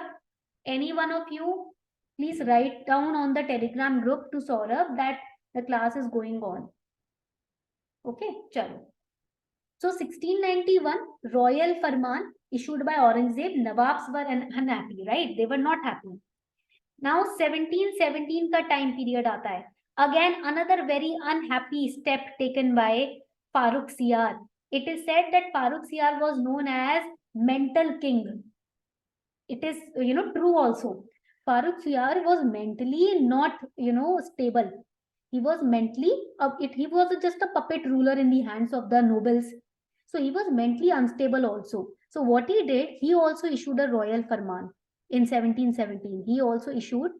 any one of you, please write down on the Telegram group to Saurabh that the class is going on. Okay, chalo. So 1691, royal farman issued by Aurangzeb. Nawabs were unhappy, right? They were not happy. Now 1717 का time period आता है. Again, another very unhappy step taken by Farrukh Siyar. It is said that Farrukh Siyar was known as mental king. It is, true also. Farrukh Siyar was mentally not, stable. He was mentally, he was just a puppet ruler in the hands of the nobles. So he was mentally unstable also. So what he did, he also issued a royal farman in 1717. He also issued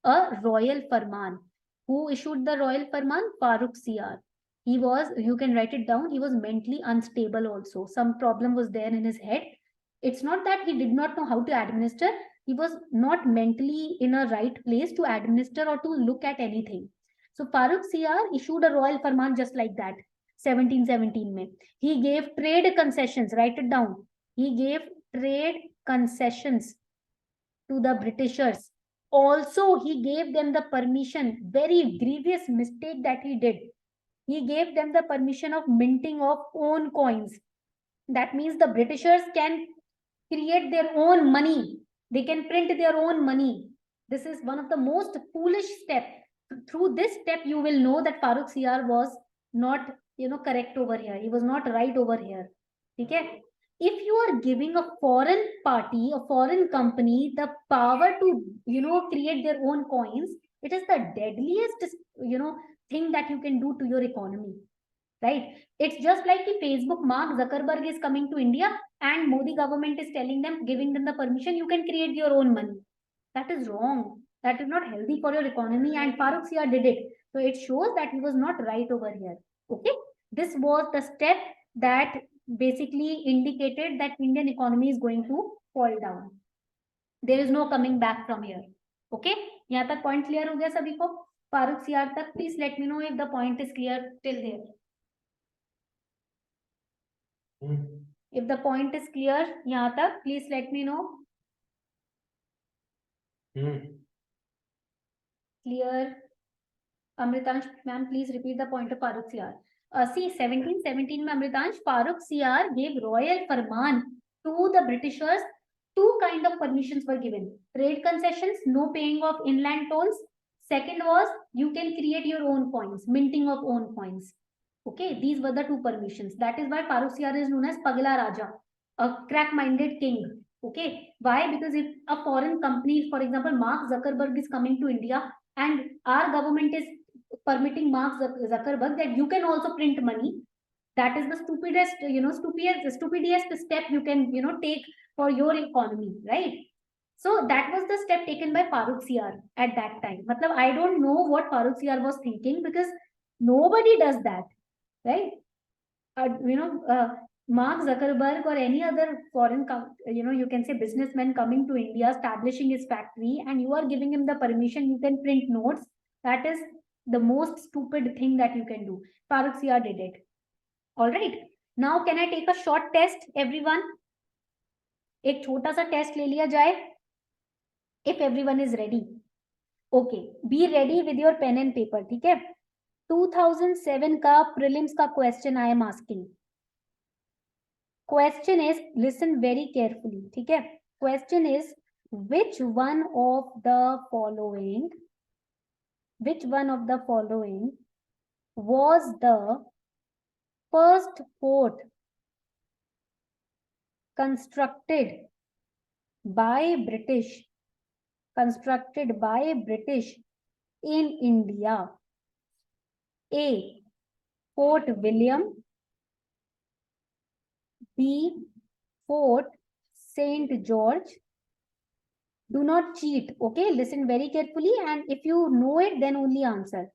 a royal farman. Who issued the royal farman? Farrukh Siyar. He was, you can write it down, he was mentally unstable also. Some problem was there in his head. It's not that he did not know how to administer. He was not mentally in a right place to administer or to look at anything. So Farrukh Siyar issued a royal farman just like that. 1717 mein. He gave trade concessions. Write it down. He gave trade concessions to the Britishers. Also, he gave them the permission, very grievous mistake that he did. He gave them the permission of minting of own coins. That means the Britishers can create their own money. They can print their own money. This is one of the most foolish steps. Through this step, you will know that Farrukh Siyar was not, correct over here. He was not right over here. Okay? If you are giving a foreign party, a foreign company, the power to, create their own coins, it is the deadliest, thing that you can do to your economy. Right? It's just like if Facebook, Mark Zuckerberg is coming to India and Modi government is telling them, giving them the permission, you can create your own money. That is wrong. That is not healthy for your economy, and Farrukh Siyar did it. So it shows that he was not right over here. Okay. This was the step that basically indicated that Indian economy is going to fall down. There is no coming back from here. Okay. यहाँ तक point clear हो गया सभी को? Farrukh Siyar तक, please let me know if the point is clear till there. If the point is clear, यहाँ तक, please let me know. Clear? Amritansh, ma'am, please repeat the point of Farooq CR. See, 1717 में Amritansh, Farooq CR gave royal farman to the Britishers. Two kind of permissions were given. Trade concessions, no paying of inland tolls. Second was, you can create your own coins, minting of own coins. Okay, these were the two permissions. That is why Farooq CR is known as Pagla Raja, a crack-minded king. Okay, why? Because if a foreign company, for example, Mark Zuckerberg is coming to India and our government is permitting Mark Zuckerberg that you can also print money, that is the stupidest, stupidest step you can, take for your economy, right? So that was the step taken by Farooq CR at that time. Matlab, I don't know what Farooq CR was thinking, because nobody does that, right? Mark Zuckerberg or any other foreign, you can say businessman coming to India, establishing his factory, and you are giving him the permission, you can print notes. That is the most stupid thing that you can do. Farooq CR did it. All right. Now, can I take a short test, everyone? एक छोटा सा test ले लिया जाए. If everyone is ready. Okay. Be ready with your pen and paper. ठीक है? 2007 का prelims का question I am asking. Question is, listen very carefully. ठीक है? Question is, which one of the following was the first fort constructed by British in India? A. Fort William. B. Fort St. George. Do not cheat, okay? Listen very carefully, and if you know it, then only answer.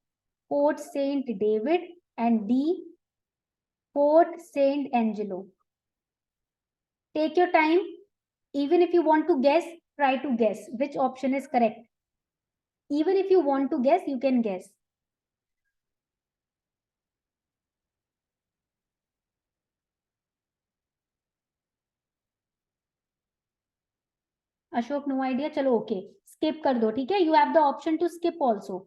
Fort St. David, and D. Fort St. Angelo. Take your time. Even if you want to guess, try to guess which option is correct. Even if you want to guess, you can guess. Ashok, no idea. Chalo, okay. Skip कर दो, ठीक है? You have the option to skip also.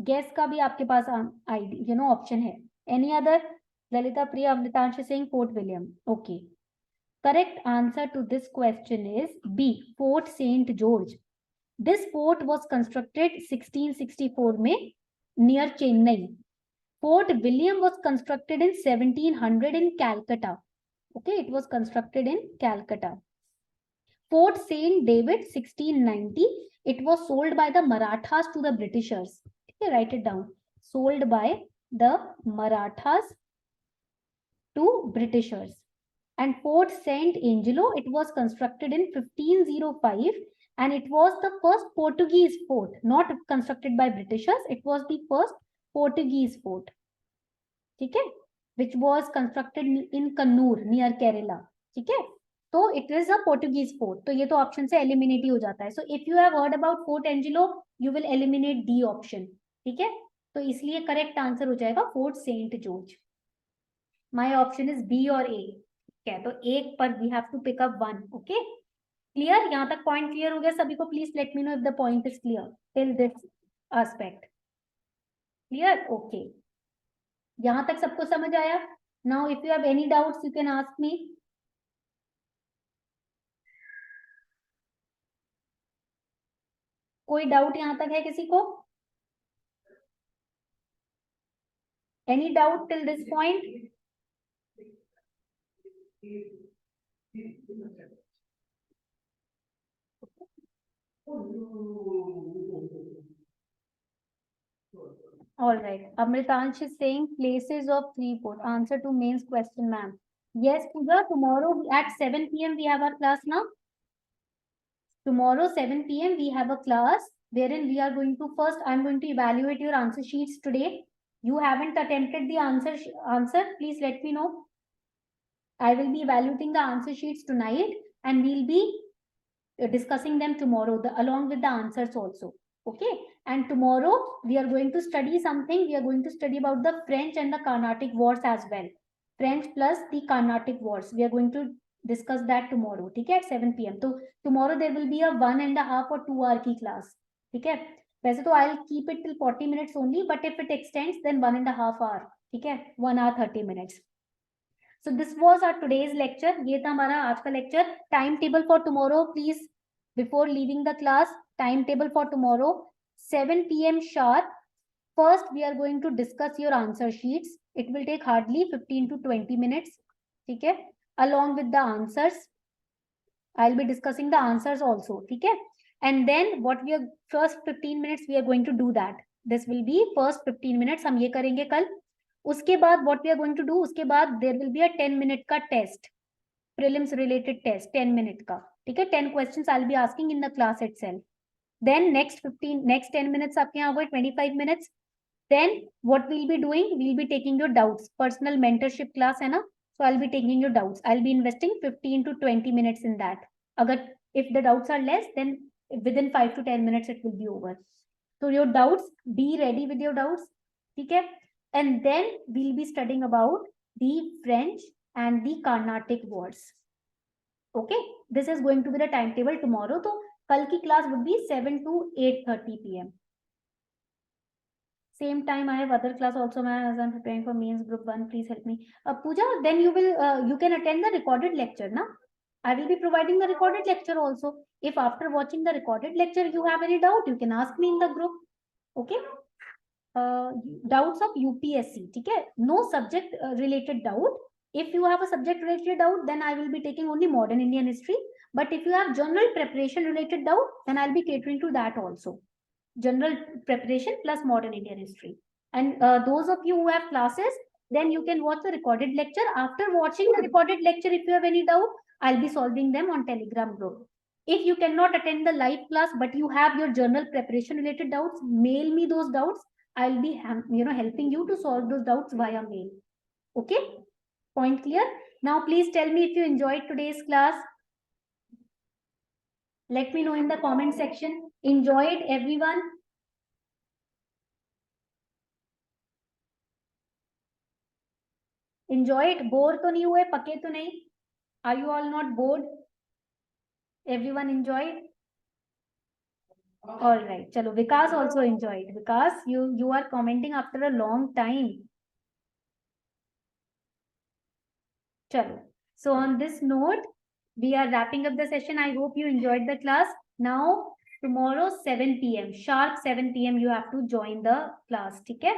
Guess का भी आपके पास option है. Any other? Lalita Priya Amritansh is saying Fort William. Okay. Correct answer to this question is B. Fort St. George. This fort was constructed 1664 में near Chennai. Fort William was constructed in 1700 in Calcutta. Okay, it was constructed in Calcutta. Fort St. David 1690. It was sold by the Marathas to the Britishers. Okay, write it down. Sold by the Marathas to Britishers. And Fort St. Angelo, it was constructed in 1505, and it was the first Portuguese fort, not constructed by Britishers. It was the first Portuguese fort, okay, which was constructed in Kannur near Kerala. Okay, so it is a Portuguese fort. So ये तो option से eliminate ही हो जाता है. So if you have heard about Fort Angelo, you will eliminate D option. ठीक है? तो इसलिए correct answer हो जाएगा Fort St. George. My option is B or A. Okay, तो एक पर we have to pick up one. Okay, clear? यहाँ तक point clear हो गया सभी को? Please let me know if the point is clear till this aspect. Clear? Okay. यहाँ तक सबको समझ आया? Now, if you have any doubts, you can ask me. कोई डाउट यहाँ तक है किसी को? Any doubt till this point? All right. Amritansh is saying places of three port. Answer to mains question, ma'am. Yes, Pooja, tomorrow at 7 p.m. we have our class now. Tomorrow 7 p.m. we have a class wherein we are going to first, I'm going to evaluate your answer sheets today. You haven't attempted the answer, please let me know. I will be evaluating the answer sheets tonight, and we'll be discussing them tomorrow along with the answers also. Okay, and tomorrow we are going to study something. We are going to study about the French and the Carnatic Wars as well. French plus the Carnatic Wars. We are going to discuss that tomorrow. ठीक है, at 7 p.m. So tomorrow there will be a 1.5 or 2 hour की class. ठीक है, वैसे तो I'll keep it till 40 minutes only, but if it extends then 1.5 hour. ठीक है, 1 hour 30 minutes. So this was our today's lecture. ये था हमारा आज का lecture. Timetable for tomorrow, please. Before leaving the class, timetable for tomorrow, 7 p.m. sharp. First, we are going to discuss your answer sheets. It will take hardly 15 to 20 minutes. Okay? Along with the answers. I'll be discussing the answers also. Okay? And then what we are, first 15 minutes, we are going to do that. This will be first 15 minutes. हम ये करेंगे कल. उसके बाद what we are going to do, उसके बाद there will be a 10 minute का test. Prelims related test, 10 minute का. ठीक है? 10 questions I'll be asking in the class itself. Then next 10 minutes आपके यहाँ हो गए 25 minutes. Then what we'll be doing, we'll be taking your doubts. Personal mentorship class है ना? So I'll be taking your doubts. I'll be investing 15 to 20 minutes in that. अगर if the doubts are less, then within 5 to 10 minutes it will be over. So your doubts, be ready with your doubts. ठीक है? And then we'll be studying about the French and the Carnatic Wars. Okay? This is going to be the timetable tomorrow. So कल की class would be 7 to 8:30 p.m. Same time, I have other class also, as I'm preparing for mains group 1. Please help me. Pooja, then you will, you can attend the recorded lecture, na? I will be providing the recorded lecture also. If after watching the recorded lecture, you have any doubt, you can ask me in the group. Okay? Doubts of UPSC. Okay? No subject related doubt. If you have a subject related doubt, then I will be taking only modern Indian history. But if you have general preparation related doubt, then I'll be catering to that also. General preparation plus modern Indian history. And those of you who have classes, then you can watch the recorded lecture. After watching the recorded lecture, if you have any doubt, I'll be solving them on Telegram group. If you cannot attend the live class, but you have your journal preparation related doubts, mail me those doubts. I'll be helping you to solve those doubts via mail. Okay? Point clear? Now, please tell me if you enjoyed today's class. Let me know in the comment section. Enjoy it, everyone. Enjoy it. Bore to nahi hue, pake to nahi. Are you all not bored? Everyone enjoyed? All right. Chalo, Vikas also enjoyed. Vikas, you are commenting after a long time. Chalo. So on this note, we are wrapping up the session. I hope you enjoyed the class. Now, tomorrow 7 p.m. Sharp 7 p.m. you have to join the class. Okay?